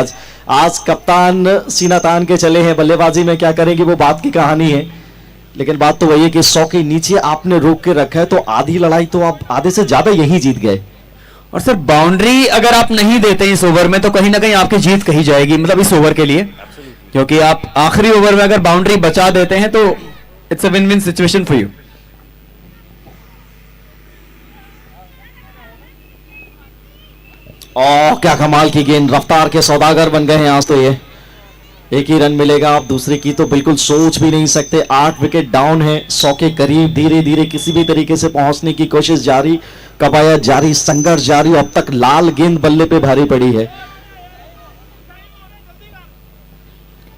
आज कप्तान सीना तान के चले हैं। बल्लेबाजी में क्या करेंगे वो बात की कहानी है, लेकिन बात तो वही है कि 100 के नीचे आपने रोक के रखा है, तो आधी लड़ाई तो आप आधे से ज्यादा यही जीत गए। और सर बाउंड्री अगर आप नहीं देते इस ओवर में तो कहीं ना कहीं आपकी जीत कही जाएगी, मतलब इस ओवर के लिए, क्योंकि आप आखिरी ओवर में अगर बाउंड्री बचा देते हैं तो it's a win win situation for you. क्या कमाल की गेंद, रफ्तार के सौदागर बन गए हैं आज तो ये। एक ही रन मिलेगा, आप दूसरे की तो बिल्कुल सोच भी नहीं सकते। 8 विकेट डाउन है, 100 के करीब धीरे धीरे किसी भी तरीके से पहुंचने की कोशिश जारी, कवायद जारी, संघर्ष जारी। अब तक लाल गेंद बल्ले पे भारी पड़ी है।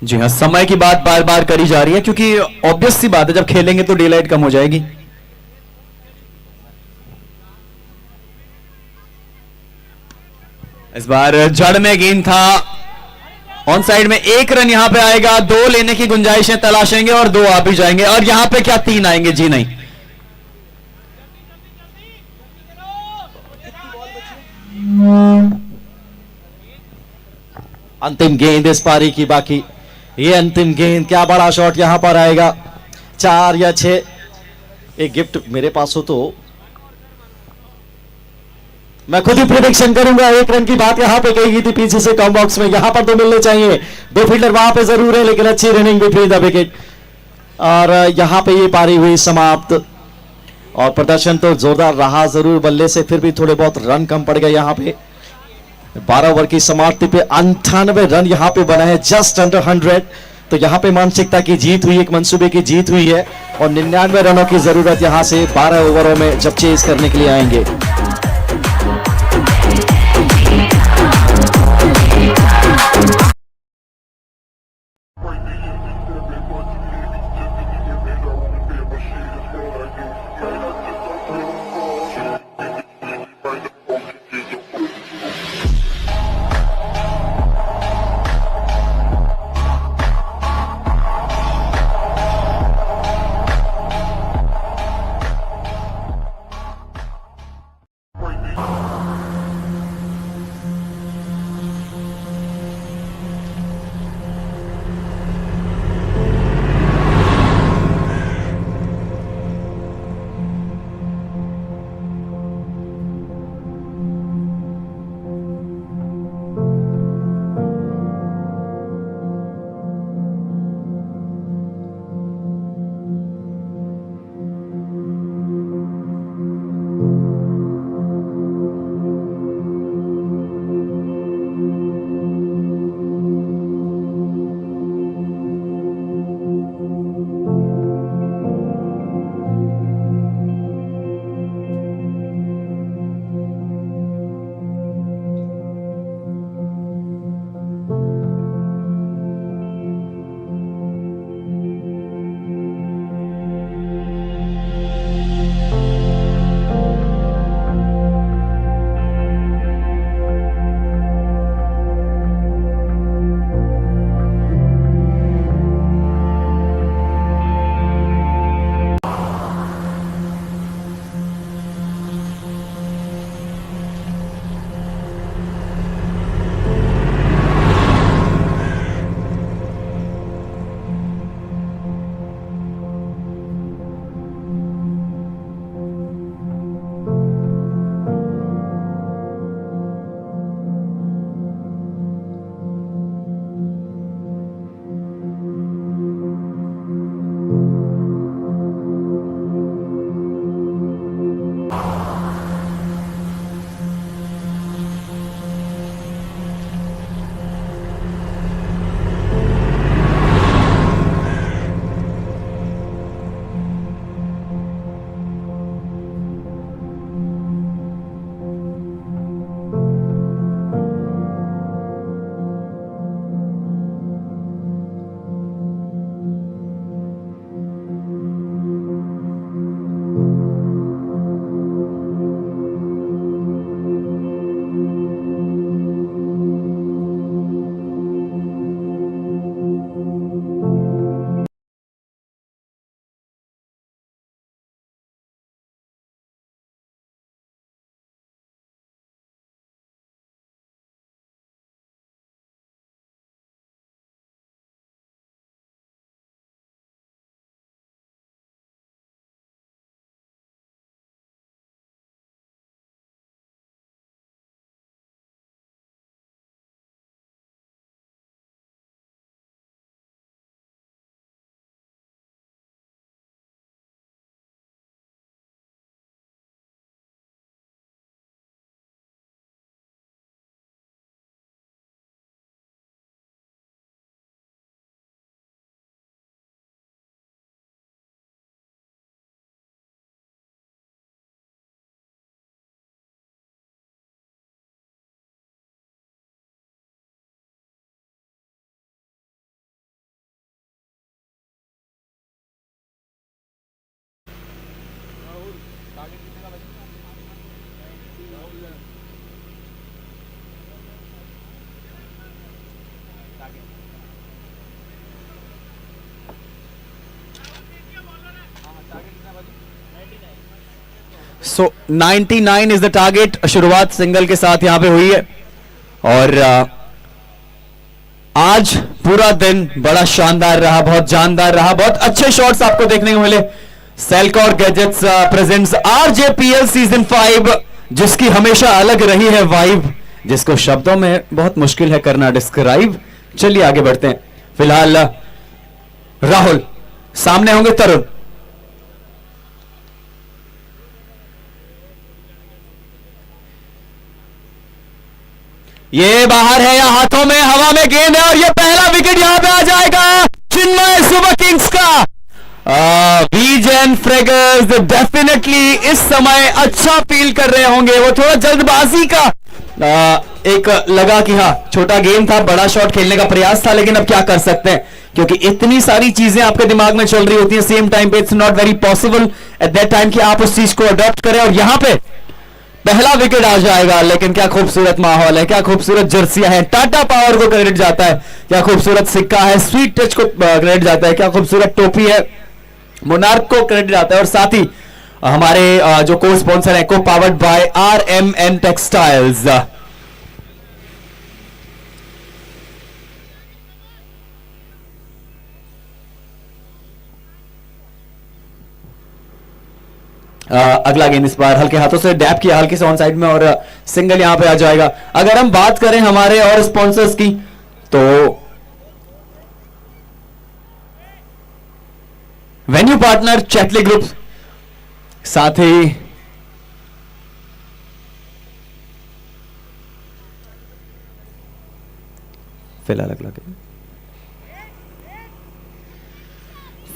जी हाँ, समय की बात बार बार करी जा रही है, क्योंकि ऑब्वियस सी बात है जब खेलेंगे तो डे लाइट कम हो जाएगी। इस बार जड़ में गेंद था, ऑन साइड में 1 रन यहां पे आएगा, 2 लेने की गुंजाइशें तलाशेंगे और 2 आ भी जाएंगे। और यहां पे क्या 3 आएंगे? जी नहीं, अंतिम गेंद इस पारी की बाकी। ये अंतिम गेंद, क्या बड़ा शॉट यहां पर आएगा, 4 या 6। एक गिफ्ट मेरे पास हो तो मैं खुद ही प्रेडिक्शन करूंगा। 1 रन की बात यहां पे कही गई थी पीछे से कॉम बॉक्स में, यहां पर तो मिलने चाहिए। 2 फील्डर वहां पे जरूर है, लेकिन अच्छी रनिंग बिटवीन द विकेट। और यहां पे ये पारी हुई समाप्त। और प्रदर्शन तो जोरदार रहा जरूर बल्ले से, फिर भी थोड़े बहुत रन कम पड़ गए यहाँ पे। 12 ओवर की समाप्ति पे 98 रन यहाँ पे बना है, जस्ट अंडर 100। तो यहाँ पे मानसिकता की जीत हुई, एक मंसूबे की जीत हुई है। और 99 रनों की जरूरत यहाँ से 12 ओवरों में जब चेज करने के लिए आएंगे। सो 99 इज द टारगेट। शुरुआत सिंगल के साथ यहां पे हुई है और आज पूरा दिन बड़ा शानदार रहा, बहुत जानदार रहा, बहुत अच्छे शॉट्स आपको देखने को मिले। सेल्कॉर गैजेट्स प्रेजेंट्स आरजेपीएल सीजन 5, जिसकी हमेशा अलग रही है वाइब, जिसको शब्दों में बहुत मुश्किल है करना डिस्क्राइब। चलिए आगे बढ़ते हैं। फिलहाल राहुल, सामने होंगे तरुण। ये बाहर है या हाथों में, हवा में गेंद है और ये पहला विकेट यहां पे आ जाएगा चिन्मय सुपर किंग्स का। वीजेन फ्रेगर्स डेफिनेटली इस समय अच्छा फील कर रहे होंगे। वो थोड़ा जल्दबाजी का एक लगा कि हाँ छोटा गेम था, बड़ा शॉट खेलने का प्रयास था, लेकिन अब क्या कर सकते हैं क्योंकि इतनी सारी चीजें आपके दिमाग में चल रही होती हैं सेम टाइम पे। It's not very possible at that time कि आप उस चीज को अडॉप्ट करें और यहां पे पहला विकेट आ जाएगा। लेकिन क्या खूबसूरत माहौल है, क्या खूबसूरत जर्सियां हैं। टाटा पावर को क्रेडिट जाता है, क्या खूबसूरत सिक्का है। स्वीट टच को क्रेडिट जाता है, क्या खूबसूरत टोपी है। मोनार्क को क्रेडिट जाता है और साथ ही हमारे जो को स्पॉन्सर है को पावर्ड बाय RMN टेक्सटाइल्स। अगला गेंद इस बार हल्के हाथों से डैप किया, हल्के से ऑन साइड में और सिंगल यहां पे आ जाएगा। अगर हम बात करें हमारे और स्पॉन्सर्स की तो वेन्यू पार्टनर चैटली ग्रुप, साथ ही फिलहाल अगला गेंद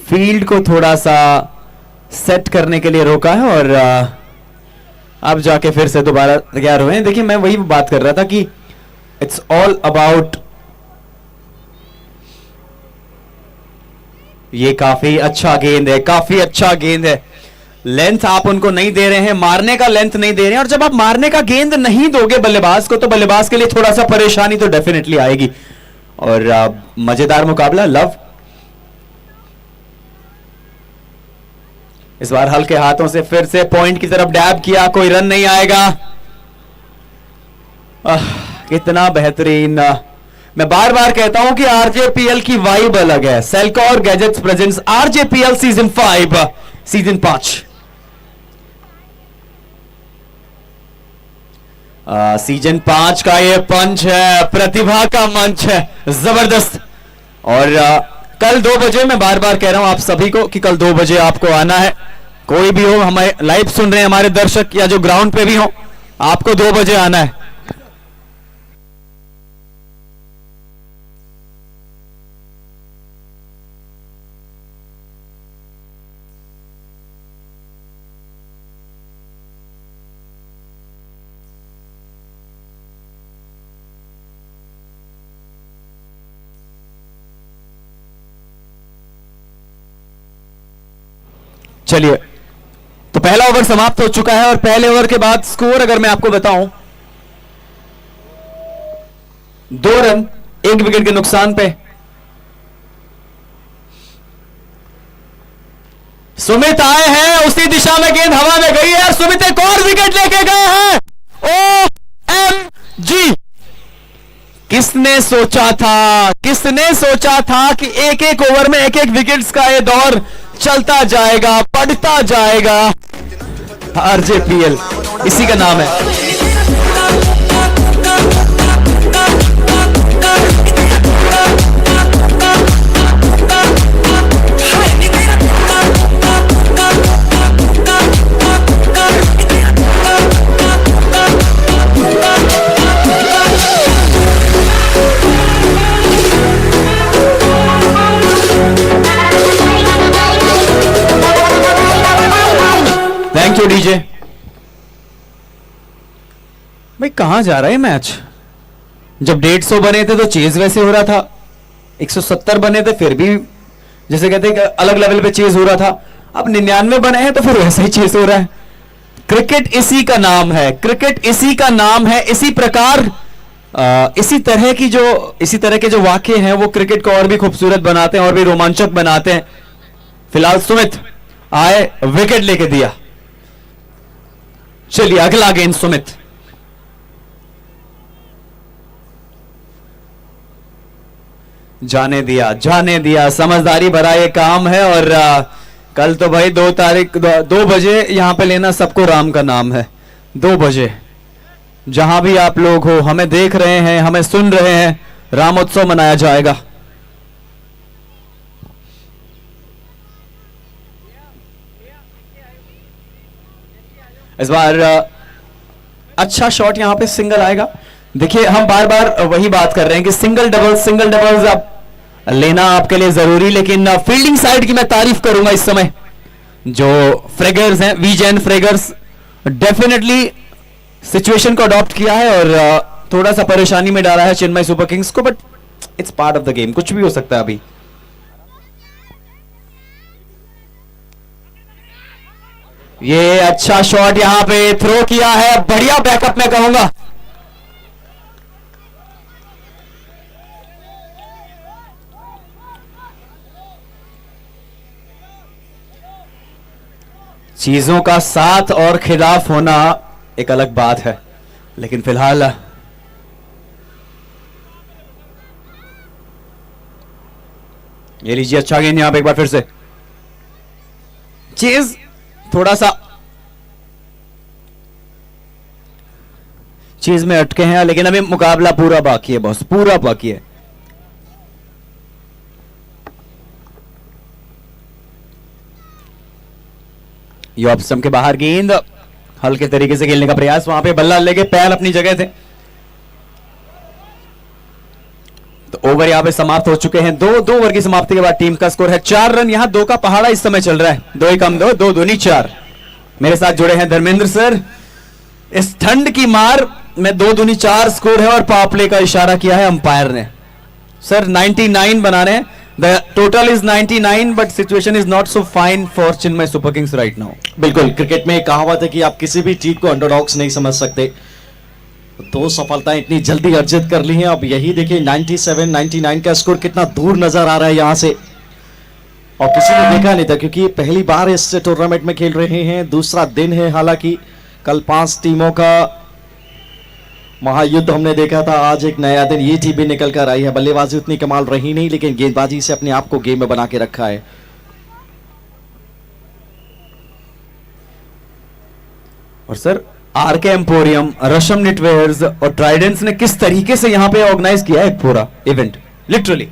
फील्ड को थोड़ा सा सेट करने के लिए रोका है और अब जाके फिर से दोबारा तैयार हुए हैं। देखिए मैं वही बात कर रहा था कि इट्स ऑल अबाउट, ये काफी अच्छा गेंद है, काफी अच्छा गेंद है। लेंथ आप उनको नहीं दे रहे हैं, मारने का लेंथ नहीं दे रहे हैं, और जब आप मारने का गेंद नहीं दोगे बल्लेबाज को तो बल्लेबाज के लिए थोड़ा सा परेशानी तो डेफिनेटली आएगी। और मजेदार मुकाबला। लव इस बार हल्के हाथों से फिर से पॉइंट की तरफ डैब किया, कोई रन नहीं आएगा। कितना बेहतरीन। मैं बार बार कहता हूं कि आरजेपीएल की वाइब अलग है। Selcore gadgets presents RJPL season 5 season 5। Season 5 का ये पंच है, प्रतिभा का मंच है, जबरदस्त। और कल 2 बजे, मैं बार बार कह रहा हूं आप सभी को कि कल 2 बजे आपको आना है। कोई भी हो, हमें लाइव सुन रहे हैं हमारे दर्शक या जो ग्राउंड पे भी हो, आपको 2 बजे आना है। चलिए, तो पहला ओवर समाप्त हो चुका है और पहले ओवर के बाद स्कोर अगर मैं आपको बताऊं, 2 रन 1 विकेट के नुकसान पे सुमित आए हैं, उसी दिशा में गेंद हवा में गई है। सुमित एक और विकेट लेके गए हैं। OMG! किसने सोचा था कि एक एक ओवर में एक एक विकेट्स का ये दौर चलता जाएगा, बढ़ता जाएगा। आरजेपीएल इसी का नाम है। Thank you DJ. भाई कहां जा रहा है मैच? जब 150 बने थे तो चेज वैसे हो रहा था, 170 बने थे फिर भी जैसे कहते हैं अलग लेवल पे चेज हो रहा था। अब 99 बने हैं तो फिर वैसे ही चेज हो रहा है। क्रिकेट इसी का नाम है, क्रिकेट इसी का नाम है। इसी प्रकार इसी तरह के जो वाक्य हैं वो क्रिकेट को और भी खूबसूरत बनाते हैं और भी रोमांचक बनाते हैं। फिलहाल सुमित आए, विकेट लेके दिया। चलिए अगला गेंद सुमित, जाने दिया, समझदारी भरा ये काम है। और कल तो भाई 2 बजे यहां पे लेना सबको राम का नाम है। 2 बजे जहां भी आप लोग हो, हमें देख रहे हैं, हमें सुन रहे हैं, रामोत्सव मनाया जाएगा। इस बार अच्छा शॉट यहां पे सिंगल आएगा। देखिए हम बार बार वही बात कर रहे हैं कि सिंगल डबल्स अब लेना आपके लिए जरूरी, लेकिन फील्डिंग साइड की मैं तारीफ करूंगा इस समय। जो फ्रेगर्स हैं, वीजेन फ्रेगर्स, डेफिनेटली सिचुएशन को अडॉप्ट किया है और थोड़ा सा परेशानी में डाला है चेन्नई सुपर किंग्स को, but it's part of the game, कुछ भी हो सकता है अभी। ये अच्छा शॉट यहां पे थ्रो किया है, बढ़िया बैकअप मैं कहूंगा। चीजों का साथ और खिलाफ होना एक अलग बात है, लेकिन फिलहाल ये लीजिए अच्छा गेंद यहां पे एक बार फिर से। चीज थोड़ा सा चीज में अटके हैं, लेकिन अभी मुकाबला पूरा बाकी है बॉस, पूरा बाकी है। ये ऑफ स्टंप के बाहर गेंद, हल्के तरीके से खेलने का प्रयास, वहां पे बल्ला लेके पैर अपनी जगह थे। तो ओवर यहां पे समाप्त हो चुके हैं। 2 ओवर की समाप्ति के बाद टीम का स्कोर है 4 रन। यहां 2 का पहाड़ा इस समय चल रहा है, 2 ही कम 2, 2 दूनी 4। मेरे साथ जुड़े हैं धर्मेंद्र सर। इस ठंड की मार में 2 दूनी 4 स्कोर है और पावर प्ले का इशारा किया है अंपायर ने। सर 99 बना रहे हैं, the total is 99, but situation is not so fine for Chennai super Kings right now. बिल्कुल, क्रिकेट में एक कहावत है कि आप किसी भी टीम को अंडरडॉग्स नहीं समझ सकते। 2 सफलताएं इतनी जल्दी अर्जित कर ली हैं। अब यही देखिए 97-99 का स्कोर कितना दूर नजर आ रहा है यहां से, और किसी ने देखा नहीं था क्योंकि पहली बार इस टूर्नामेंट में खेल रहे हैं। दूसरा दिन है, हालांकि कल 5 टीमों का महायुद्ध हमने देखा था, आज एक नया दिन ये टीम भी निकल कर आई है। बल्लेबाजी उतनी कमाल रही नहीं, लेकिन गेंदबाजी से अपने आप को गेम में बना के रखा है। और सर आरके एम्पोरियम, रशम निटवेयर्स और ट्राइडेंट्स ने किस तरीके से यहां पे ऑर्गेनाइज किया है पूरा इवेंट, लिटरली।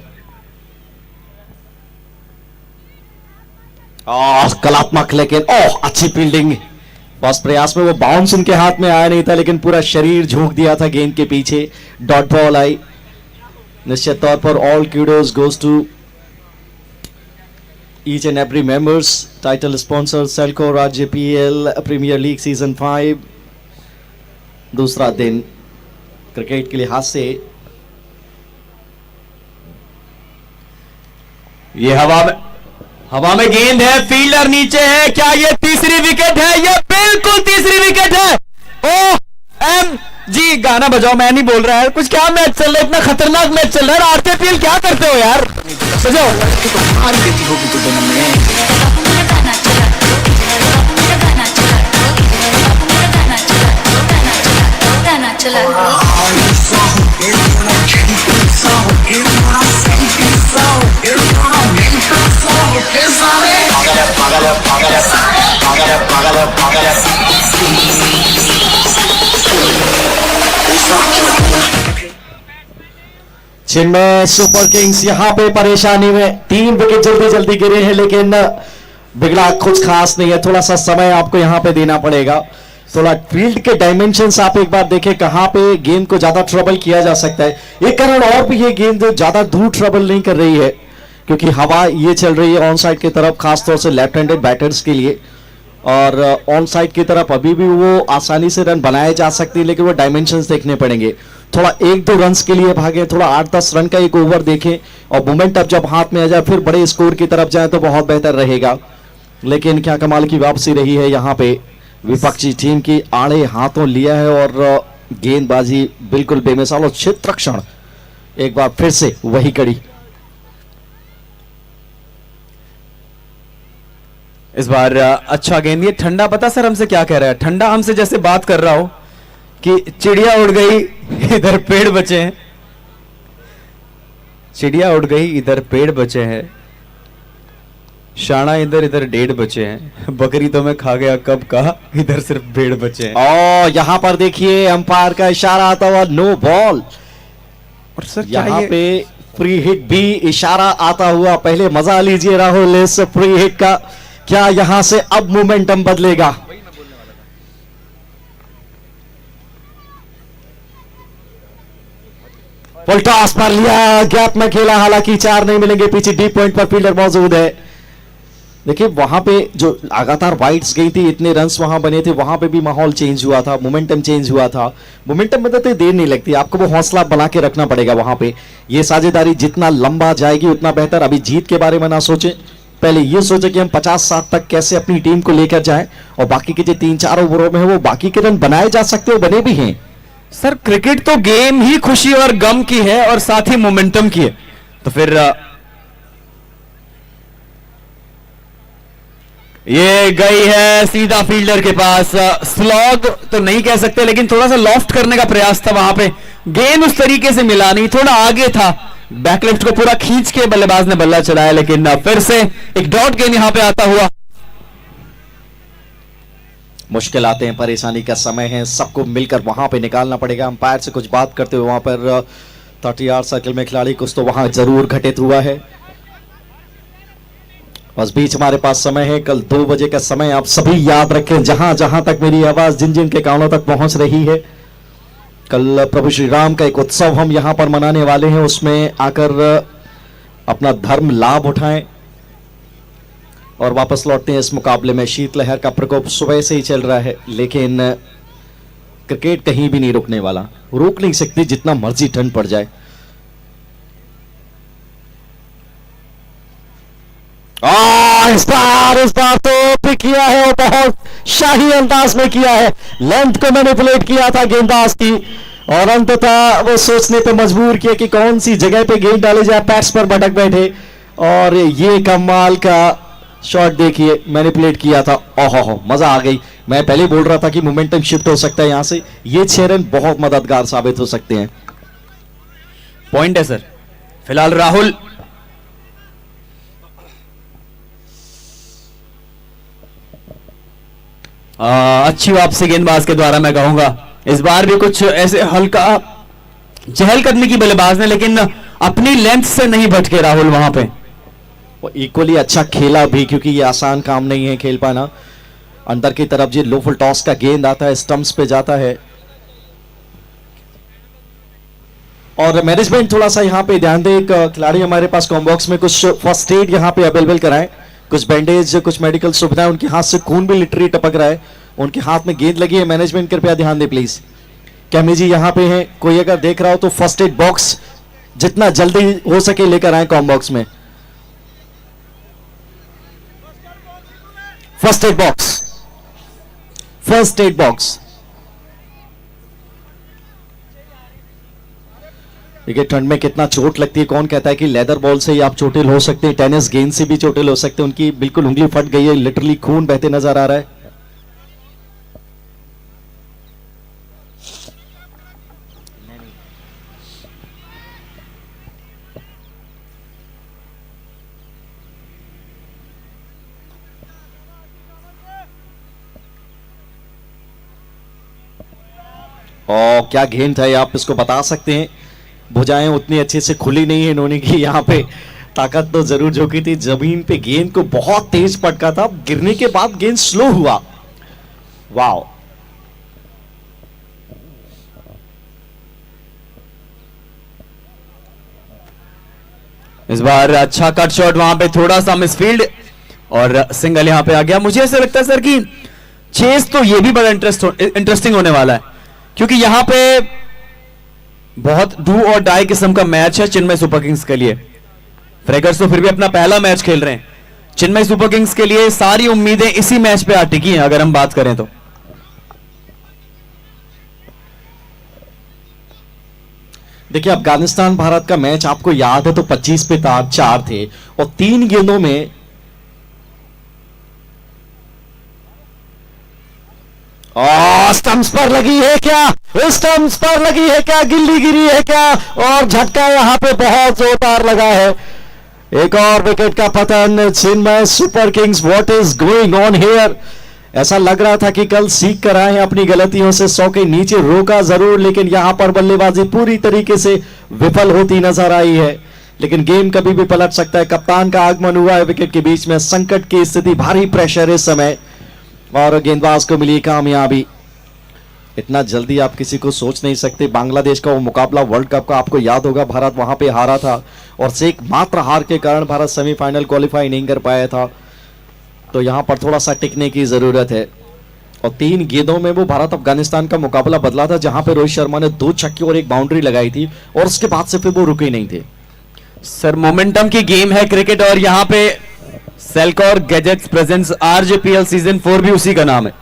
कलात्मक, लेकिन अच्छी फील्डिंग। बस प्रयास में वो बाउंस उनके हाथ में आया नहीं था, लेकिन पूरा शरीर झोंक दिया था गेंद के पीछे। डॉट बॉल आई। निश्चित तौर पर all kudos goes to each and every members. Title sponsor Selco Raj JPL Premier League Season 5। दूसरा दिन क्रिकेट के लिहाज से। ये हवा में गेंद है, फील्डर नीचे है, क्या ये तीसरी विकेट है? ये बिल्कुल तीसरी विकेट है। OMG, गाना बजाओ, मैं नहीं बोल रहा है कुछ। क्या मैच चल रहा है, इतना खतरनाक मैच चल रहा है। RCPL क्या करते हो यार, बजाओ। चेन्नई सुपर किंग्स यहां पे परेशानी में। 3 विकेट जल्दी जल्दी गिरे हैं, लेकिन बिगड़ा कुछ खास नहीं है। थोड़ा सा समय आपको यहां पे देना पड़ेगा। थोड़ा फील्ड के डायमेंशंस आप एक बार देखें, कहां पे गेंद को ज्यादा ट्रबल किया जा सकता है। एक कारण और भी ये गेंद ज्यादा दूर ट्रबल नहीं कर रही है, क्योंकि हवा ये चल रही है ऑन साइड की तरफ, खासतौर से लेफ्ट हैंडेड बैटर्स के लिए। और ऑन साइड की तरफ अभी भी वो आसानी से रन बनाए जा सकती है, लेकिन वो डायमेंशंस देखने पड़ेंगे। थोड़ा 1-2 रन के लिए भागे, थोड़ा 8-10 रन का एक ओवर देखें, और मोमेंटम जब हाथ में आ जाए फिर बड़े स्कोर की तरफ जाए तो बहुत बेहतर रहेगा। लेकिन क्या कमाल की वापसी रही है यहाँ पे विपक्षी टीम की। आड़े हाथों लिया है और गेंदबाजी बिल्कुल बेमिसाल, और क्षेत्ररक्षण एक बार फिर से वही कड़ी। इस बार अच्छा गेंद, ये ठंडा पता सर हमसे क्या कह रहा है, ठंडा हमसे जैसे बात कर रहा हो कि चिड़िया उड़ गई इधर पेड़ बचे हैं, चिड़िया उड़ गई इधर पेड़ बचे हैं, शाना इधर इधर डेढ़ बचे हैं, बकरी तो मैं खा गया कब का, इधर सिर्फ भेड़ बचे हैं। और यहां पर देखिए अंपायर का इशारा आता हुआ नो बॉल, और सर क्या यहां ये पे फ्री हिट भी इशारा आता हुआ। पहले मजा लीजिए राहुल इस फ्री हिट का, क्या यहां से अब मोमेंटम बदलेगा? फुल टॉस पर लिया, गैप में खेला, हालांकि 4 नहीं मिलेंगे, पीछे डीप पॉइंट पर फील्डर मौजूद है। देखिए वहां पे जो लगातार वाइड्स गई थी, इतने रन्स वहां बने थे, वहां पे भी माहौल चेंज हुआ था, मोमेंटम चेंज हुआ था। मोमेंटम बदलते देर नहीं लगती, आपको वो हौसला बना के रखना पड़ेगा वहां पे। ये साझेदारी जितना लंबा जाएगी उतना बेहतर। अभी जीत के बारे में ना सोचें, पहले ये सोचे कि हम 50-60 तक कैसे अपनी टीम को लेकर जाएं, और बाकी के जो 3-4 ओवरों में है वो बाकी के रन बनाए जा सकते हो, बने भी हैं। सर क्रिकेट तो गेम ही खुशी और गम की है और साथ ही मोमेंटम की है, तो फिर ये गई है सीधा फील्डर के पास। स्लॉग तो नहीं कह सकते, लेकिन थोड़ा सा लॉफ्ट करने का प्रयास था वहां पे, गेंद उस तरीके से मिला नहीं, थोड़ा आगे था, बैकलिफ्ट को पूरा खींच के बल्लेबाज ने बल्ला चढ़ाया, लेकिन फिर से एक डॉट गेंद यहां पे आता हुआ। मुश्किल आते हैं, परेशानी का समय है, सबको मिलकर वहां पे निकालना पड़ेगा। अंपायर से कुछ बात करते हुए वहां पर 30 यार्ड सर्कल में खिलाड़ी कुछ तो वहां जरूर घटित हुआ है। बस बीच हमारे पास समय है, कल 2 बजे का समय आप सभी याद रखें। जहां जहां तक मेरी आवाज जिन जिन के कानों तक पहुंच रही है, कल प्रभु श्री राम का एक उत्सव हम यहां पर मनाने वाले हैं, उसमें आकर अपना धर्म लाभ उठाएं और वापस लौटते हैं इस मुकाबले में। शीतलहर का प्रकोप सुबह से ही चल रहा है, लेकिन क्रिकेट कहीं भी नहीं रुकने वाला, रोक नहीं सकती जितना मर्जी ठंड पड़ जाए। इस बार तो पिक किया है और बहुत शाही अंदाज में किया है, लेंथ को मैनिपुलेट किया था गेंदबाज की, और अंततः वो सोचने पे मजबूर किया कि कौन सी जगह पे गेंद डाली जाए, पैड्स पर भटक बैठे, और ये कमाल का शॉट देखिए, मैनिपुलेट किया था। ओहो मजा आ गई। मैं पहले बोल रहा था कि मोमेंटम शिफ्ट हो सकता है यहां से, ये 6 रन बहुत मददगार साबित हो सकते हैं। पॉइंट है सर फिलहाल राहुल। अच्छी वापसी गेंदबाज के द्वारा, मैं कहूंगा इस बार भी कुछ ऐसे हल्का चहलकदमी की बल्लेबाज ने, लेकिन अपनी लेंथ से नहीं भटके राहुल वहां पे। वो इक्वली अच्छा खेला भी, क्योंकि ये आसान काम नहीं है खेल पाना। अंदर की तरफ जो लो फुल टॉस का गेंद आता है, स्टंप्स पे जाता है, और मैनेजमेंट थोड़ा सा यहाँ पे ध्यान दे। एक खिलाड़ी हमारे पास कॉम्बॉक्स में कुछ फर्स्ट एड यहाँ पे अवेलेबल कराएं, कुछ बैंडेज, कुछ मेडिकल सुविधाएं। उनके हाथ से खून भी लिटरली टपक रहा है, उनके हाथ में गेंद लगी है। मैनेजमेंट कृपया ध्यान दे प्लीज। कैमी जी यहाँ पे हैं, कोई अगर देख रहा हो तो फर्स्ट एड बॉक्स जितना जल्दी हो सके लेकर आए कॉम्बॉक्स में। First aid box, first aid box. देखिए ठंड में कितना चोट लगती है, कौन कहता है कि लेदर बॉल से ही आप चोटिल हो सकते हैं, टेनिस गेंद से भी चोटिल हो सकते हैं। उनकी बिल्कुल उंगली फट गई है, लिटरली खून बहते नजर आ रहा है। और क्या गेंद है, आप इसको बता सकते हैं? भुजाएं उतनी अच्छे से खुली नहीं है इन्होंने की, यहाँ पे ताकत तो जरूर झोंकी थी, जमीन पे गेंद को बहुत तेज पटका था, गिरने के बाद गेंद स्लो हुआ। वाओ, इस बार अच्छा कट शॉट, वहां पे थोड़ा सा मिसफील्ड और सिंगल यहां पे आ गया। मुझे ऐसा लगता है सर कि चेस तो ये भी बड़ा इंटरेस्टिंग होने वाला है, क्योंकि यहां पे बहुत डू और डाई किस्म का मैच है चिन्मय सुपर किंग्स के लिए। फ्रेगर्स तो फिर भी अपना पहला मैच खेल रहे हैं, चिन्मय सुपर किंग्स के लिए सारी उम्मीदें इसी मैच पे आ टिकी हैं अगर हम बात करें तो। देखिए अफगानिस्तान भारत का मैच आपको याद है तो 25 पे 4 थे, और 3 गेंदों में स्टंप्स पर लगी है क्या, स्टंप्स पर लगी है क्या, गिल्ली गिरी है क्या, और झटका यहां पे बहुत जोरदार लगा है। एक और विकेट का पतन Chinmay super kings, what is going on here. ऐसा लग रहा था कि कल सीख कर आए अपनी गलतियों से, 100 के नीचे रोका जरूर, लेकिन यहां पर बल्लेबाजी पूरी तरीके से विफल होती नजर आई है। लेकिन गेम कभी भी पलट सकता है। कप्तान का आगमन हुआ है विकेट के बीच में, संकट की स्थिति, भारी प्रेशर इस समय, और गेंदबाज को मिली कामयाबी। इतना जल्दी आप किसी को सोच नहीं सकते। बांग्लादेश का वो मुकाबला वर्ल्ड कप का आपको याद होगा, भारत वहां पे हारा था और से एकमात्र हार के कारण भारत सेमीफाइनल क्वालिफाई नहीं कर पाया था। तो यहां पर थोड़ा सा टिकने की जरूरत है। और 3 गेंदों में वो भारत अफगानिस्तान का मुकाबला बदला था, जहां पे रोहित शर्मा ने 2 छक्के और 1 बाउंड्री लगाई थी, और उसके बाद से फिर वो रुके नहीं थे। सर मोमेंटम की गेम है क्रिकेट, और यहां पे सेल्कॉर गैजेट्स प्रेजेंट्स आरजेपीएल सीजन 4 भी उसी का नाम है।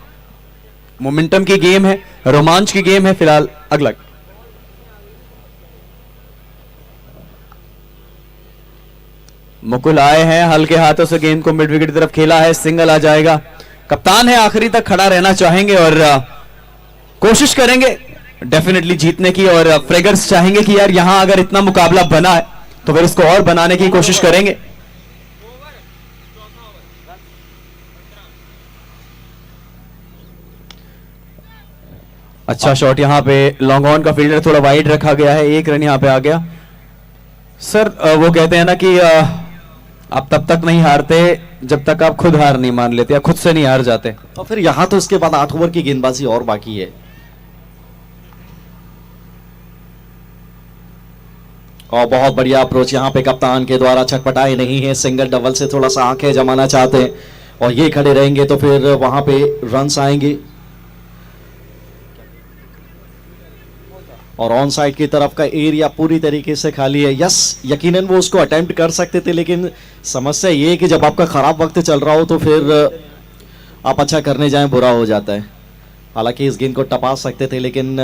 मोमेंटम की गेम है, रोमांच की गेम है। फिलहाल अगला मुकुल आए हैं, हल्के हाथों से गेंद को मिड विकेट की तरफ खेला है, सिंगल आ जाएगा। कप्तान है, आखिरी तक खड़ा रहना चाहेंगे और कोशिश करेंगे डेफिनेटली जीतने की, और फ्रेगर्स चाहेंगे कि यार यहां अगर इतना मुकाबला बना है तो फिर इसको और बनाने की कोशिश करेंगे। अच्छा शॉट यहां पे, लॉन्ग ऑन का फील्डर थोड़ा वाइड रखा गया है, 1 रन यहां पे आ गया। सर वो कहते हैं ना कि आप तब तक नहीं हारते जब तक आप खुद हार नहीं मान लेते या खुद से नहीं हार जाते। और फिर यहां तो इसके बाद 8 ओवर की गेंदबाजी और बाकी है। और बहुत बढ़िया अप्रोच यहां पे कप्तान के द्वारा, छटपटाए नहीं है, सिंगल डबल से थोड़ा सा आंखें जमाना चाहते हैं, और ये खड़े रहेंगे तो फिर वहां पे रन्स आएंगे। और ऑन साइड की तरफ का एरिया पूरी तरीके से खाली है। यस, यकीनन वो उसको अटेम्प्ट कर सकते थे, लेकिन समस्या ये है कि जब आपका खराब वक्त चल रहा हो तो फिर आप अच्छा करने जाएं बुरा हो जाता है। हालांकि इस गेंद को टपा सकते थे, लेकिन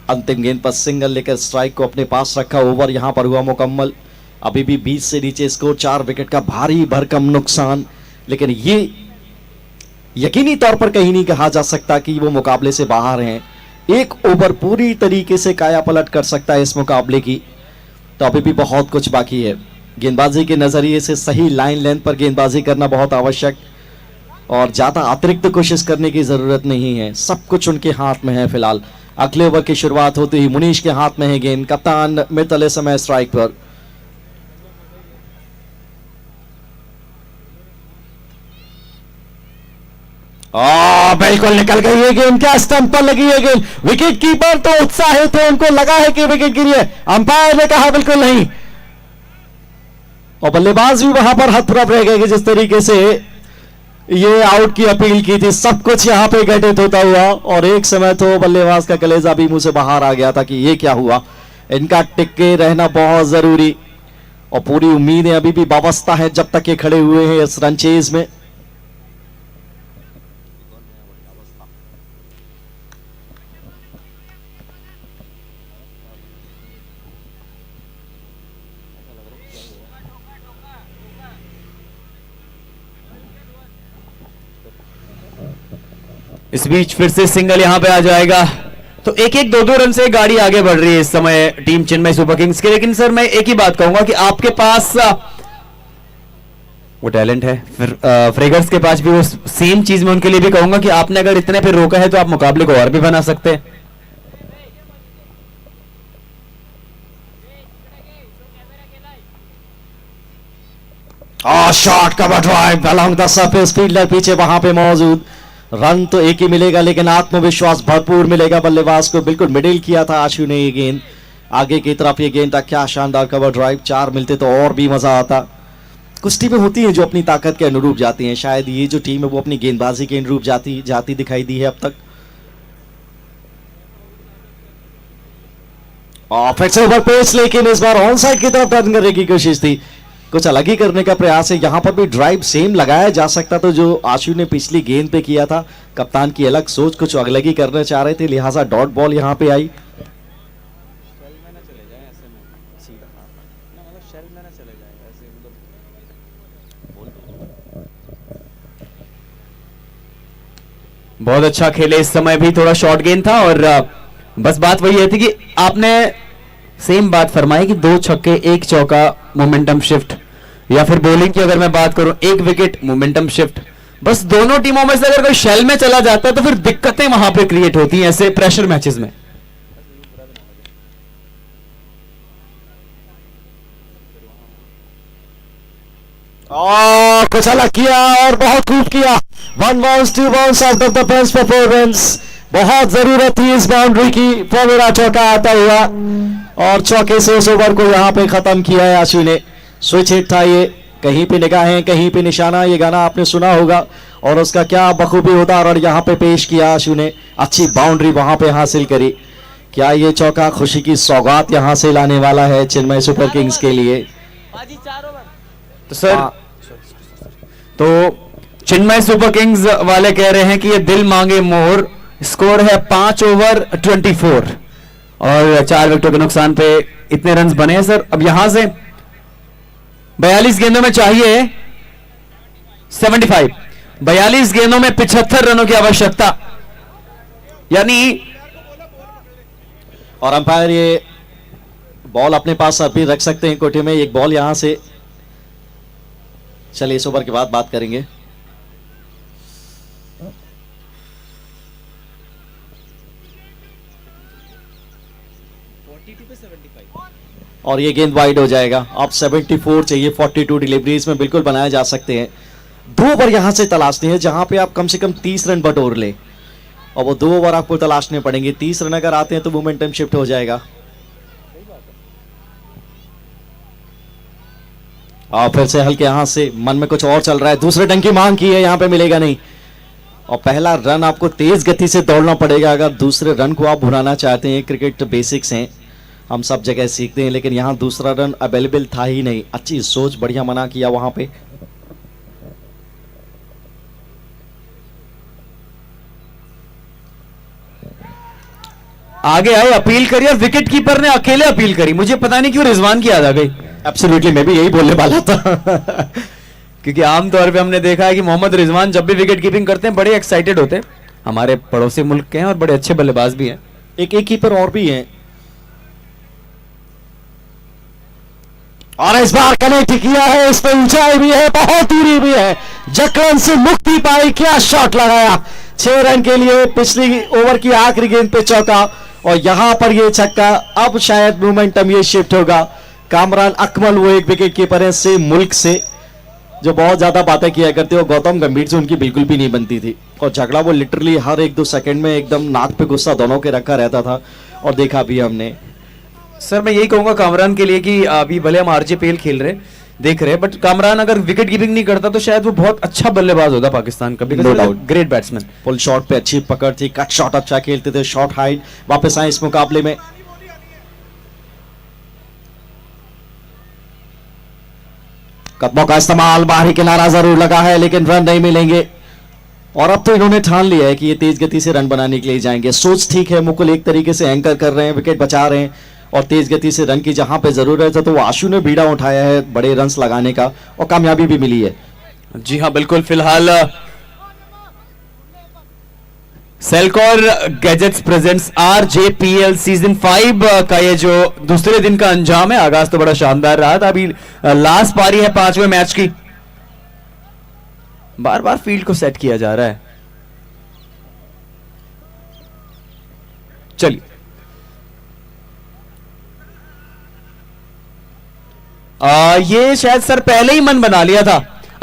अंतिम गेंद पर सिंगल लेकर स्ट्राइक को अपने पास रखा। ओवर यहां पर हुआ मुकम्मल। अभी भी 20 से नीचे स्कोर, 4 विकेट का भारी भरकम नुकसान, लेकिन ये यकीनी तौर पर कहीं नहीं कहा जा सकता कि वो मुकाबले से बाहर हैं। 1 ओवर पूरी तरीके से काया पलट कर सकता है इस मुकाबले की, तो अभी भी बहुत कुछ बाकी है। गेंदबाजी के नजरिए से सही लाइन लेंथ पर गेंदबाजी करना बहुत आवश्यक, और ज्यादा अतिरिक्त कोशिश करने की जरूरत नहीं है। सब कुछ उनके हाथ में है फिलहाल। अगले ओवर की शुरुआत होते ही मुनीश के हाथ में है गेंद। कप्तान मितले समय स्ट्राइक पर। बिल्कुल निकल गई है गेंद, क्या स्टंप पर लगी है गेंद। विकेट कीपर तो उत्साहित थे, उनको लगा है कि विकेट गिरी है, अंपायर ने कहा बिल्कुल नहीं, और बल्लेबाज भी वहां पर हतप्रभ रह गए कि जिस तरीके से ये आउट की अपील की थी। सब कुछ यहां पे घटित होता हुआ, और एक समय तो बल्लेबाज का कलेजा भी मुंह से बाहर आ गया था कि ये क्या हुआ। इनका टिके रहना बहुत जरूरी, और पूरी उम्मीदें अभी भी वाबस्ता है जब तक ये खड़े हुए हैं इस रनचेज में। इस बीच फिर से सिंगल यहां पे आ जाएगा, तो 1-1 2-2 रन से गाड़ी आगे बढ़ रही है इस समय टीम चिन्मय सुपर किंग्स के। लेकिन सर मैं एक ही बात कहूंगा कि आपके पास वो टैलेंट है, फिर फ्रेगर्स के पास भी वो सेम चीज में उनके लिए भी कहूंगा कि आपने अगर इतने पे रोका है तो आप मुकाबले को और भी बना सकते हैं। Shot cover drive along the surface, fielder पीछे वहां पे मौजूद। रन तो एक ही मिलेगा, लेकिन आत्मविश्वास भरपूर मिलेगा बल्लेबाज को। बिल्कुल मिडिल किया था आशु ने ये गेंद, आगे की तरफ ये गेंद था। क्या शानदार कवर ड्राइव, 4 मिलते तो और भी मजा आता। कुछ टीमें होती हैं जो अपनी ताकत के अनुरूप जाती हैं, शायद ये जो टीम है वो अपनी गेंदबाजी के अनुरूप जाती दिखाई दी है अब तक। फिर से ओवर पेस, लेकिन इस बार ऑन साइड की तरफ टर्न करने की कोशिश थी, कुछ अलग ही करने का प्रयास है। यहां पर भी ड्राइव सेम लगाया जा सकता था जो आशु ने पिछली गेंद पे किया था। कप्तान की अलग सोच, कुछ अलग ही करना चाह रहे थे, लिहाजा डॉट बॉल यहां पे आई। बहुत अच्छा खेले इस समय भी, थोड़ा शॉर्ट गेंद था और बस बात वही है थी कि आपने सेम बात फरमाई कि 2 छक्के 1 चौका मोमेंटम शिफ्ट, या फिर बॉलिंग की अगर मैं बात करूं 1 विकेट मोमेंटम शिफ्ट। बस दोनों टीमों में से अगर कोई शेल में चला जाता है तो फिर दिक्कतें वहां पे क्रिएट होती हैं ऐसे प्रेशर मैचेस में। कुछ अलग किया और बहुत खूब किया। 1 bounce 2 bounce out of the best performance. बहुत जरूरत थी इस बाउंड्री की। मेरा चौका आता हुआ और चौके से उस ओवर को यहां पे खत्म किया है आशु ने। स्विच हिट था ये, कहीं पे निगाहें कहीं पे निशाना, ये गाना आपने सुना होगा और उसका क्या बखूबी उदाहरण यहां पे पेश किया आशु ने। अच्छी बाउंड्री वहां पे हासिल करी। क्या ये चौका खुशी की सौगात यहां से लाने वाला है चेन्नई सुपर किंग्स के लिए? तो सर तो चेन्नई सुपर किंग्स वाले कह रहे हैं कि ये दिल मांगे मोर। स्कोर है 5 ओवर 24 और 4 विकेटों के नुकसान पे इतने रन्स बने हैं सर। अब यहां से 42 गेंदों में चाहिए 75, 42 गेंदों में 75 रनों की आवश्यकता, यानी और अंपायर ये बॉल अपने पास अभी रख सकते हैं कोटे में। एक बॉल यहां से, चलिए इस ओवर के बाद बात करेंगे। और ये गेंद वाइड हो जाएगा। अब 74 चाहिए, 42 डिलीवरीज में बिल्कुल बनाए जा सकते हैं। 2 ओवर यहां से तलाशते हैं जहां पे आप कम से कम 30 रन बटोर ले, और वो 2 ओवर आपको तलाशने पड़ेंगे। 30 रन अगर आते हैं तो मोमेंटम शिफ्ट हो जाएगा। और फिर से हल्के यहां से मन में कुछ और चल रहा है। दूसरे डंक की मांग की है, यहां पे मिलेगा नहीं। और पहला रन आपको तेज गति से दौड़ना पड़ेगा अगर दूसरे रन को आप भुनाना चाहते हैं। क्रिकेट बेसिक्स हैं, हम सब जगह सीखते हैं, लेकिन यहां दूसरा रन अवेलेबल था ही नहीं। अच्छी सोच, बढ़िया मना किया वहां पे। आगे आए, अपील करी और विकेट कीपर ने अकेले अपील करी। मुझे पता नहीं क्यों रिजवान की याद आ गई। एब्सोल्युटली, मैं भी यही बोलने वाला था। क्योंकि आमतौर पे हमने देखा है कि मोहम्मद रिजवान जब भी विकेट कीपिंग करते हैं बड़े एक्साइटेड होते हैं। हमारे पड़ोसी मुल्क के हैं और बड़े अच्छे बल्लेबाज भी हैं। एक कीपर और भी हैं, और इस बार कनेक्ट किया है। इस पे ऊंचाई भी है, बहुत दूरी भी है। जकड़न से मुक्ति पाई, क्या शॉट लगाया। 6 रन के लिए पिछली ओवर की आखिरी गेंद पे चौका, और यहां पर ये छक्का। अब शायद मोमेंटम ये शिफ्ट होगा। कामरान अकमल वो एक विकेट कीपर है से मुल्क से, जो बहुत ज्यादा बातें किया करते हो। गौतम गंभीर से उनकी बिल्कुल भी नहीं बनती थी, और झगड़ा वो लिटरली हर 1-2 सेकंड में एकदम नाक पे गुस्सा दोनों के रखा रहता था, और देखा भी हमने। सर मैं यही कहूंगा कामरान के लिए कि अभी भले हम आरजेपीएल खेल रहे देख रहे, बट कामरान अगर विकेट कीपिंग नहीं करता तो शायद वो बहुत अच्छा बल्लेबाज होता पाकिस्तान का। No doubt. Great batsman. Full shot पे अच्छी पकड़ थी, कट शॉट अच्छा खेलते थे, शॉर्ट हाइट। वापस आए इस मुकाबले में। कदमों का इस्तेमाल, बाहरी किनारा जरूर लगा है लेकिन रन नहीं मिलेंगे। और अब तो इन्होंने ठान लिया है कि ये तेज गति से रन बनाने के लिए जाएंगे। सोच ठीक है, मुकुल एक तरीके से एंकर कर रहे हैं, विकेट बचा रहे हैं, और तेज गति से रन की जहां पे जरूरत है तो वो आशु ने बीड़ा उठाया है बड़े रन्स लगाने का, और कामयाबी भी मिली है। जी हाँ बिल्कुल। फिलहाल सेल्कॉर गैजेट्स प्रेजेंट्स आरजेपीएल सीजन 5 का ये जो दूसरे दिन का अंजाम है। आगाज तो बड़ा शानदार रहा था। अभी लास्ट पारी है 5वें मैच की। बार बार फील्ड को सेट किया जा रहा है। चलिए ये शायद सर पहले ही मन बना लिया था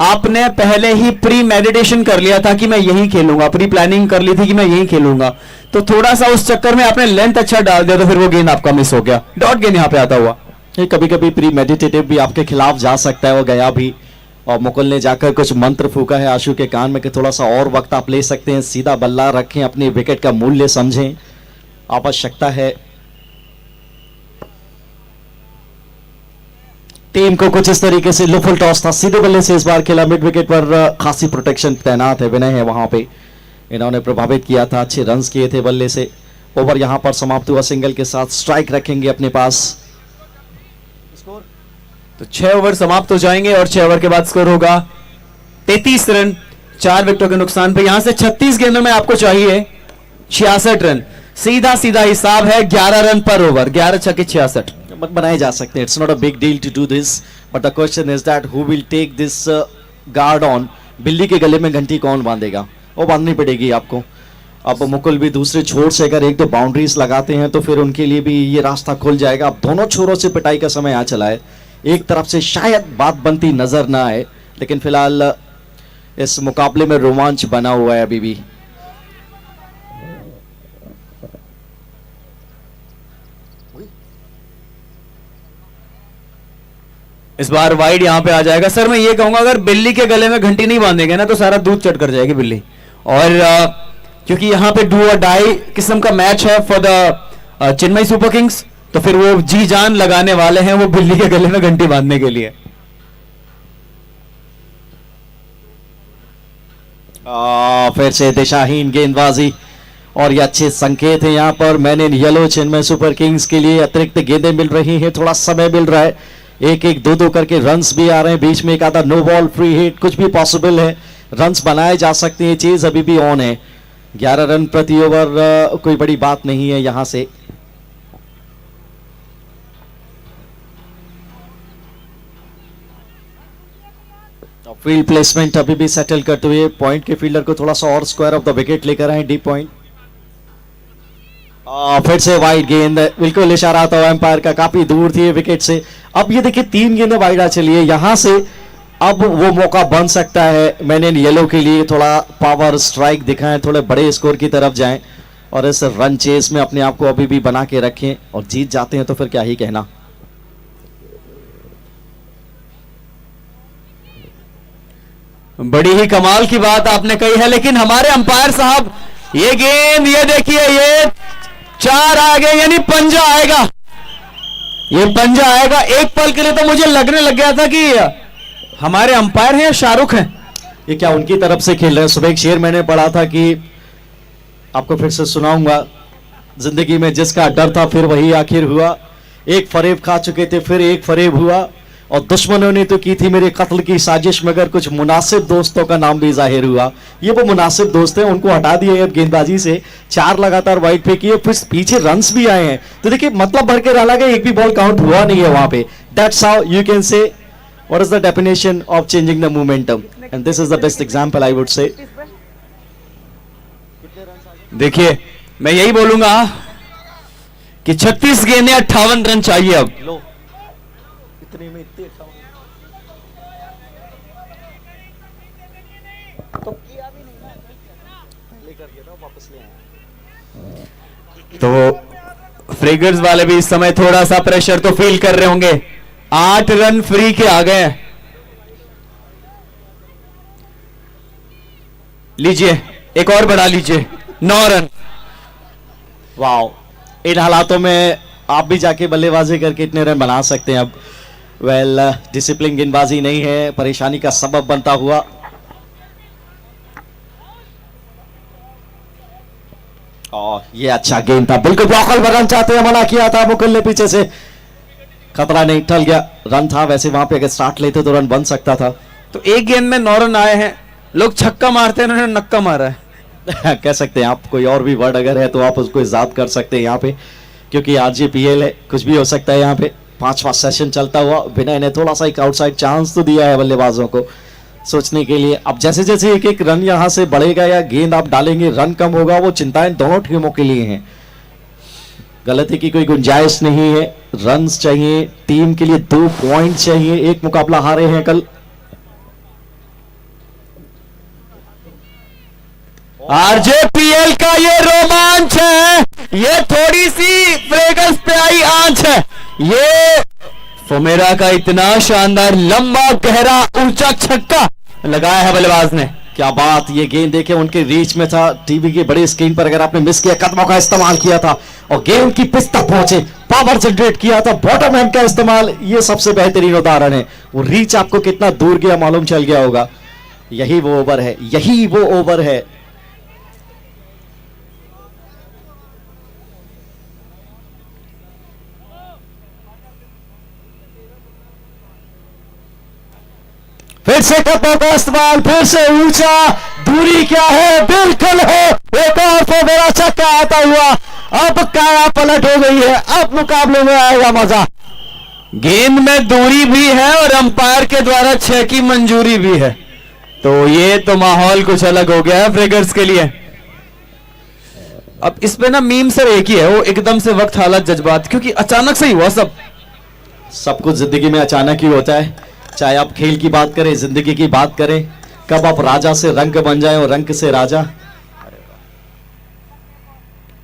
आपने, पहले ही प्री मेडिटेशन कर लिया था कि मैं यही खेलूंगा, प्री प्लानिंग कर ली थी कि मैं यही खेलूंगा, तो थोड़ा सा उस चक्कर में आपने लेंथ अच्छा डाल दिया तो फिर वो गेंद आपका मिस हो गया। डॉट गेंद यहां पे आता हुआ। ये कभी कभी प्री मेडिटेटिव भी आपके खिलाफ जा सकता है, वो गया भी। और मुकुल ने जाकर कुछ मंत्र फूका है आशु के कान में कि थोड़ा सा और वक्त आप ले सकते हैं, सीधा बल्ला रखें, अपनी विकेट का मूल्य समझें, आवश्यकता है। टीम को कुछ इस तरीके से लुफुल टॉस था, सीधे बल्ले से इस बार खेला। मिड विकेट पर खासी प्रोटेक्शन तैनात है, विनय है वहां पे, इन्होंने प्रभावित किया था, अच्छे रन्स किए थे बल्ले से। ओवर यहां पर समाप्त हुआ सिंगल के साथ, स्ट्राइक रखेंगे अपने पास। तो 6 ओवर समाप्त हो जाएंगे और 6 ओवर के बाद स्कोर होगा 33 रन 4 विकेटों के नुकसान पे। यहां से 36 गेंदों में आपको चाहिए 66 रन। सीधा सीधा हिसाब है 11 रन पर ओवर, 11 छक्के 66 बनाए जा सकते हैं. It's not a big deal to do this, but the question is that who will take this guard on. बिल्ली के गले में घंटी कौन बांधेगा? वो बांधनी पड़ेगी आपको. अब मुकुल भी दूसरे छोर से अगर एक दो बाउंड्रीज लगाते हैं तो फिर उनके लिए भी ये रास्ता खुल जाएगा. अब दोनों छोरों से पिटाई का समय आ चला है. एक तरफ से शायद बात बनती नजर ना आए, लेकिन फिलहाल इस मुकाबले में रोमांच बना हुआ है अभी भी. इस बार वाइड यहां पे आ जाएगा. सर मैं ये कहूंगा अगर बिल्ली के गले में घंटी नहीं बांधेंगे ना तो सारा दूध चट कर जाएगी बिल्ली. और क्योंकि यहां पे डू और डाई किस्म का मैच है for the Chennai super Kings, तो फिर वो जी जान लगाने वाले हैं वो बिल्ली के गले में घंटी बांधने के लिए. फिर से दिशाहीन गेंदबाजी और ये अच्छे संकेत है यहाँ पर. मैंने येलो चेन्नई सुपर किंग्स के लिए अतिरिक्त गेंदें मिल रही हैं, थोड़ा समय मिल रहा है. एक एक दो दो करके रन्स भी आ रहे हैं. बीच में एक आधा नो बॉल फ्री हिट कुछ भी पॉसिबल है. रन्स बनाए जा सकते हैं. चेज अभी भी ऑन है. 11 रन प्रति ओवर कोई बड़ी बात नहीं है यहां से. फील्ड प्लेसमेंट अभी भी सेटल करते हुए पॉइंट के फील्डर को थोड़ा सा और स्क्वायर ऑफ द विकेट लेकर आए. Deep point. फिर से वाइड गेंद. बिल्कुल इशारा था एम्पायर का, काफी दूर थी विकेट से. अब ये देखिए 3 गेंदें वाइड आ चली है. यहां से अब वो मौका बन सकता है मैंने येलो के लिए. थोड़ा पावर स्ट्राइक दिखाएं, थोड़े बड़े स्कोर की तरफ जाएं और इस रन चेस में अपने आप को अभी भी बना के रखें. और जीत जाते हैं तो फिर क्या ही कहना. बड़ी ही कमाल की बात आपने कही है, लेकिन हमारे अंपायर साहब ये गेंद ये देखिए ये 4 आ गए, यानी पंजा आएगा. ये पंजा आएगा. एक पल के लिए तो मुझे लगने लग गया था कि हमारे अंपायर हैं या शाहरुख हैं. ये क्या उनकी तरफ से खेल रहे हैं? सुबह एक शेर मैंने पढ़ा था कि आपको फिर से सुनाऊंगा. जिंदगी में जिसका डर था फिर वही आखिर हुआ. एक फरेब खा चुके थे फिर एक फरेब हुआ. और दुश्मनों ने तो की थी मेरे कत्ल की साजिश, मगर कुछ मुनासिब दोस्तों का नाम भी जाहिर हुआ. ये वो मुनासिब दोस्त हैं, उनको हटा दिए अब गेंदबाजी से. 4 लगातार वाइड पे किए, फिर पीछे रन्स भी आए हैं. तो देखिए मतलब भर के डाला गया, एक भी बॉल काउंट हुआ नहीं है वहां पे. That's how you can say what is the definition of changing the momentum, and this is the best example I would say. देखिए मैं यही बोलूंगा कि 36 गेंदें 58 रन चाहिए अब. इतने में इतने तो फ्रेगर्स वाले भी इस समय थोड़ा सा प्रेशर तो फील कर रहे होंगे. 8 रन फ्री के आ गए. लीजिए एक और बढ़ा लीजिए 9 रन. वाओ. इन हालातों में आप भी जाके बल्लेबाजी करके इतने रन बना सकते हैं. अब वेल डिसिप्लिन गेंदबाजी नहीं है, परेशानी का सबब बनता हुआ. ये अच्छा गेंद था, बिल्कुल ब्लॉकर रन चाहते हैं, मना किया था मुकुल ने पीछे से. खतरा नहीं, टल गया. रन था वैसे वहां पे, अगर स्टार्ट लेते तो रन बन सकता था. तो एक गेंद में 9 रन आए हैं. लोग छक्का मारते हैं, उन्होंने नक्का मारा है. कह सकते हैं आप. कोई और भी वर्ड अगर है तो आप उसको इजाद कर सकते हैं यहाँ पे, क्योंकि आरजेपीएल है, कुछ भी हो सकता है यहाँ पे. 5वां सेशन चलता हुआ. विनय ने थोड़ा सा एक आउटसाइड चांस तो दिया है बल्लेबाजों को सोचने के लिए. अब जैसे जैसे एक एक रन यहाँ से बढ़ेगा या गेंद आप डालेंगे रन कम होगा, वो चिंताएं दोनों टीमों के लिए हैं. गलती की कोई गुंजाइश नहीं है. रन्स चाहिए टीम के लिए, 2 पॉइंट चाहिए. एक मुकाबला हारे हैं कल. आरजेपीएल का ये रोमांच है, ये थोड़ी सी फ्रेगर्स पे आई आंच है. ये फोमेरा का इतना शानदार लंबा गहरा ऊंचा छक्का लगाया है बल्लेबाज ने. क्या बात. ये गेंद देखे उनके रीच में था. टीवी की बड़ी स्क्रीन पर अगर आपने मिस किया, कदमों का इस्तेमाल किया था और गेंद की पिच तक पहुंचे, पावर जनरेट किया था, बॉटम हैंड का इस्तेमाल, ये सबसे बेहतरीन उदाहरण है. वो रीच आपको कितना दूर गया मालूम चल गया होगा. यही वो ओवर है, यही वो ओवर है. फिर से कदमों का इस्तेमाल, फिर से ऊंचा दूरी क्या है, बिल्कुल है। एक और तो मेरा छक्का आता हुआ, अब काया पलट हो गई है, अब मुकाबले में आएगा मजा। गेंद में दूरी भी है और अंपायर के द्वारा 6 की मंजूरी भी है, तो ये तो माहौल कुछ अलग हो गया है फ्रेगर्स के लिए। अब इस पे ना मीम सर एक ही है, वो एकदम से वक्त हालत जज्बात, क्योंकि अचानक से ही हुआ सब कुछ जिंदगी में अचानक ही होता है, चाहे आप खेल की बात करें, जिंदगी की बात करें, कब आप राजा से रंक बन जाए और रंक से राजा।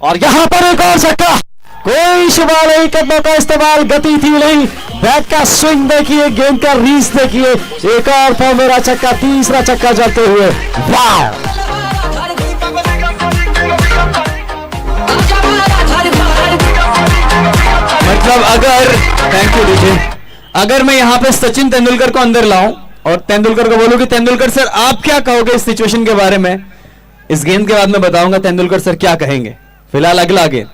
और यहां पर एक और छक्का, कोई शुबा नहीं, कदमों का इस्तेमाल, गति थी नहीं, बैट का स्विंग देखिए, गेंद का रीच देखिए, एक और फॉर मेरा छक्का, तीसरा छक्का चलते हुए। वाह, मतलब अगर, थैंक यू डीजे, अगर मैं यहां पे सचिन तेंदुलकर को अंदर लाऊं और तेंदुलकर को बोलूं कि तेंदुलकर सर आप क्या कहोगे इस सिचुएशन के बारे में, इस गेंद के बाद मैं बताऊंगा तेंदुलकर सर क्या कहेंगे। फिलहाल अगला गेंद,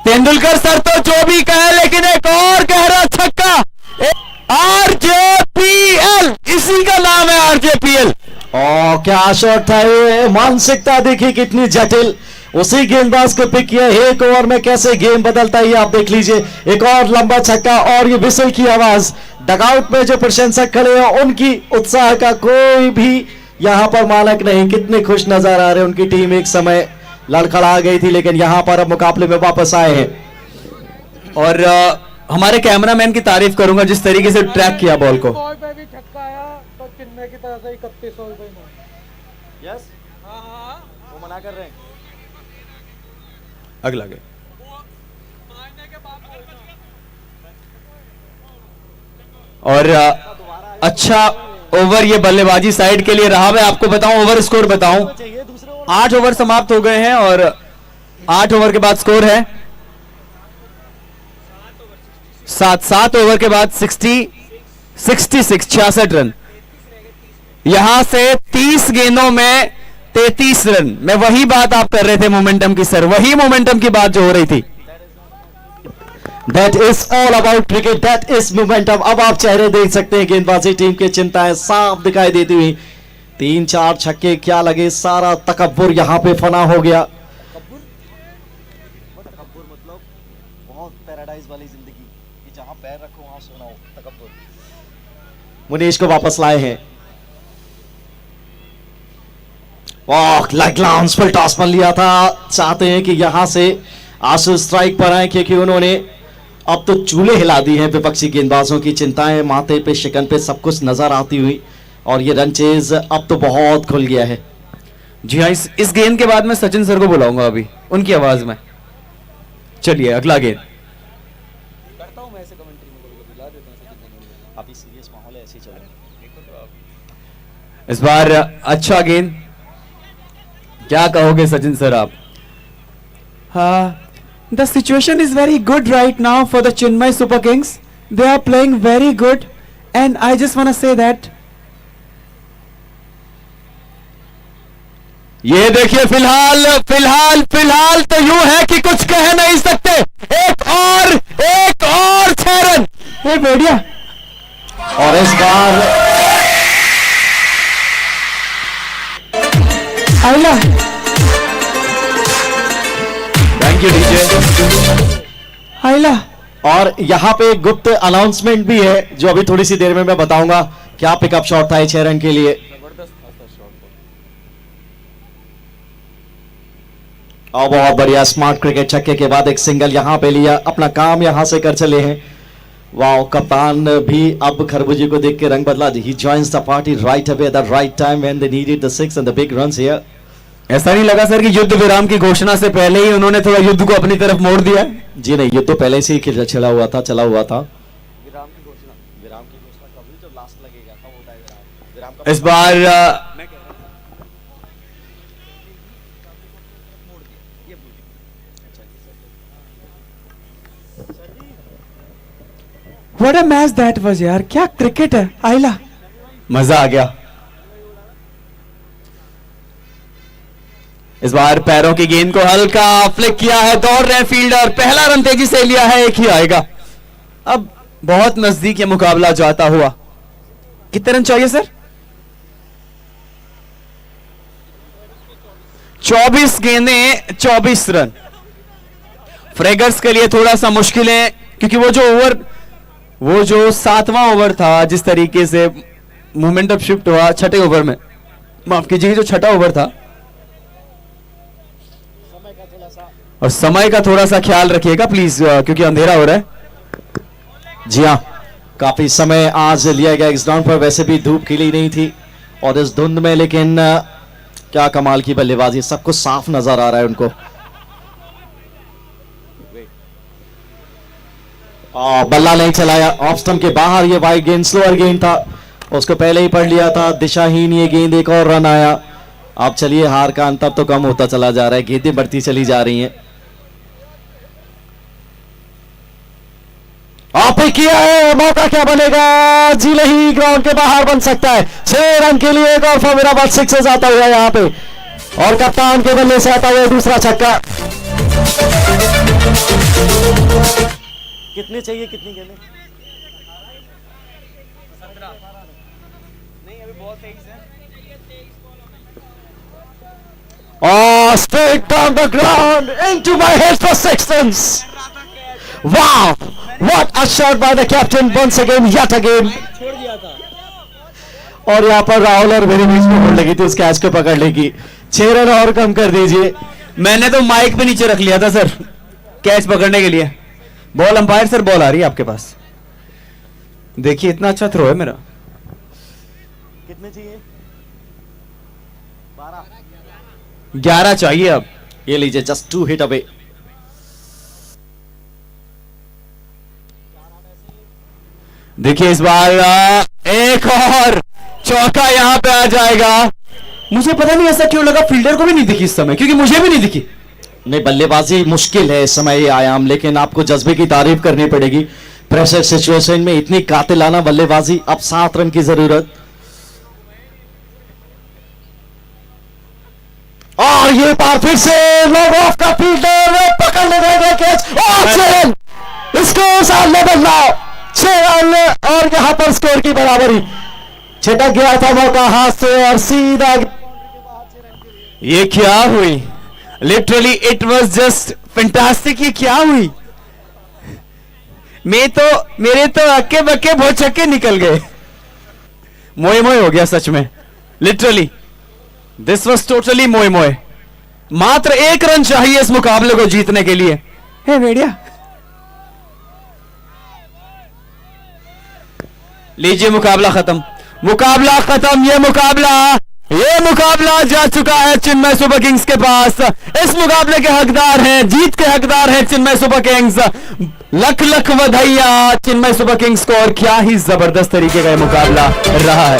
तेंदुलकर सर तो जो भी कहे, लेकिन एक और गहरा छक्का, आरजेपीएल, इसी का नाम है आरजेपीएल। ओ क्या शॉट था ये, मानसिकता देखिए कितनी जटिल, उसी गेंदबाज को पिक किया, एक ओवर में कैसे गेम बदलता है ये आप देख लीजिए। एक और लंबा छक्का और ये विसल की आवाज, डगआउट में जो प्रशंसक खड़े हैं उनकी उत्साह का कोई भी यहां पर मानक नहीं, कितने खुश नजर आ रहे हैं। उनकी टीम एक समय लड़खड़ा गई थी, लेकिन यहां पर अब मुकाबले में वापस आए हैं। और हमारे कैमरामैन की तारीफ करूंगा जिस तरीके से ट्रैक किया बॉल को। मना कर रहे हैं। अगला गेम, और अच्छा ओवर ये बल्लेबाजी साइड के लिए रहा। मैं आपको बताऊं, ओवर स्कोर बताऊं, 8 ओवर समाप्त हो गए हैं और 8 ओवर के बाद स्कोर है 7 ओवर के बाद 66 रन। यहां से 30 गेंदों में 33 रन। मैं वही बात आप कर रहे थे मोमेंटम की सर, वही मोमेंटम की बात जो हो रही थी। That is all about cricket, that is momentum। अब आप चेहरे देख सकते हैं, गेंदबाजी टीम की चिंताएं साफ दिखाई देती हुई। 3-4 छक्के क्या लगे, सारा तकब्बुर यहाँ पे फना हो गया। तकब्बुर मतलब बहुत पैराडाइज वाली जिंदगी कि जहां पैर रखो वहां सोना हो, तकब्बुर। मुनीश को वापस लाए हैं, वाह लेग लाउंस पर टॉस बन लिया था। चाहते हैं कि यहां से आशु स्ट्राइक पर आए, क्योंकि उन्होंने अब तो चूल्हे हिला दी हैं। विपक्षी गेंदबाजों की चिंताएं माथे पे, शिकन पे सब कुछ नजर आती हुई, और ये रन चेज अब तो बहुत खुल गया है। जी हाँ, इस गेंद के बाद मैं सचिन सर को बुलाऊंगा अभी उनकी आवाज में। चलिए अगला गेंद, करता हूं मैं ऐसे कमेंट्री में, कभी बुला देता हूं। अभी सीरियस माहौल है, ऐसे ही चलेगा। इस बार अच्छा गेंद, क्या कहोगे सचिन सर आप? The situation is very good right now for the Chennai super kings, they are playing very good and I just want to say that. ये देखिए, फिलहाल तो यूं है कि कुछ कह नहीं सकते। एक और 6 रन, ये बढ़िया। और इस बार आइला, थैंक यू डीजे आइला। और यहाँ पे एक गुप्त अनाउंसमेंट भी है जो अभी थोड़ी सी देर में मैं बताऊंगा। क्या पिकअप शॉट था 6 रन के लिए। और बहुत बढ़िया स्मार्ट क्रिकेट, छक्के के बाद एक सिंगल यहाँ पे लिया, अपना काम यहाँ से कर चले हैं। वाह, कप्तान भी अब खरबूजे को देख के रंग बदला। He joins the party right away at the right time when they needed the 6 and the big runs here. ऐसा नहीं लगा सर कि युद्ध विराम की घोषणा से पहले ही उन्होंने थोड़ा युद्ध को अपनी तरफ मोड़ दिया? जी नहीं, युद्ध तो पहले से ही चला हुआ था। विराम की घोषणा कभी जब लास्ट लगेगा तब होता है विराम का। इस बार what a match that was यार, क्या क्रिकेट है आइला, मजा आ गया। इस बार पैरों की गेंद को हल्का फ्लिक किया है, दौड़ रहे फील्डर, पहला रन तेजी से लिया है, एक ही आएगा। अब बहुत नजदीक ये मुकाबला जाता हुआ। कितने रन चाहिए सर? 24 गेंदें 24 रन। फ्रेगर्स के लिए थोड़ा सा मुश्किल है, क्योंकि वो जो 7वां ओवर था, जिस तरीके से मोमेंटम शिफ्ट हुआ छठे ओवर में, माफ कीजिए, जो छठा ओवर था, और समय का थोड़ा सा ख्याल रखिएगा प्लीज, क्योंकि अंधेरा हो रहा है। जी हाँ, काफी समय आज लिया गया इस ग्राउंड पर। वैसे भी धूप खिली नहीं थी और इस धुंध में, लेकिन क्या कमाल की बल्लेबाजी, सब कुछ साफ नजर आ रहा है उनको। बल्ला नहीं चलाया, ऑफ स्टंप के बाहर, ये वाइड गेंद, स्लोअर गेंद था, उसको पहले ही पढ़ लिया था, दिशाहीन ये गेंद, एक और रन आया। अब चलिए, हार का अंतर तो कम होता चला जा रहा है, गेंदें बढ़ती चली जा रही हैं। आप किया है, मौका क्या बनेगा? जी नहीं, ग्राउंड के बाहर बन सकता है। 6 रन के लिए एक और फॉर्मेबल सिक्सेस आता हुआ यहां पे, और कप्तान के बल्ले से आता हुआ दूसरा छक्का। कितने चाहिए, कितनी गेंदें? Oh, straight down the ground into my head for 6 runs. Wow, what a shot by the captain once again, yet again. और यहाँ पर राहुल और मेरे बीच में होड़ लगी थी उस कैच को पकड़ने की। 6 रन और कम कर दीजिए। मैंने तो माइक पे नीचे रख लिया था सर, कैच पकड़ने के लिए। बॉल अंपायर सर, बॉल आ रही है आपके पास। देखिए इतना अच्छा थ्रो है मेरा। कितने चाहिए? 11 चाहिए अब। ये लीजिए, जस्ट 2 हिट अवे। देखिए इस बार एक और चौका यहां पे आ जाएगा। मुझे पता नहीं ऐसा क्यों लगा, फील्डर को भी नहीं दिखी इस समय, क्योंकि मुझे भी नहीं दिखी। नहीं, बल्लेबाजी मुश्किल है इस समय ये आयाम, लेकिन आपको जज्बे की तारीफ करनी पड़ेगी। प्रेशर सिचुएशन में इतनी कातिलाना बल्लेबाजी। अब 7 रन की जरूरत, और ये बार फिर से लॉग ऑफ का फील्डर पकड़ लेगा कैच, और 6 रन, स्कोर सामने बदला। 6 रन और यहां पर स्कोर की बराबरी। छिटक गया था मौका हाथ से और सीधा। ये क्या हुई? Literally it was just fantastic. ये क्या हुई? मेरे तो अक्के बक्के बहुत छक्के निकल गए। मोए मोए हो गया सच में, लिटरली दिस वॉज टोटली मोए मोए। मात्र 1 रन चाहिए इस मुकाबले को जीतने के लिए। हे भेड़िया, लीजिए मुकाबला खत्म, मुकाबला खत्म। ये मुकाबला जा चुका है चेन्नई सुपर किंग्स के पास। इस मुकाबले के हकदार हैं, जीत के हकदार हैं चेन्नई सुपर किंग्स। लख लख बधाइयां चेन्नई सुपर किंग्स को, और क्या ही जबरदस्त तरीके का यह मुकाबला रहा है।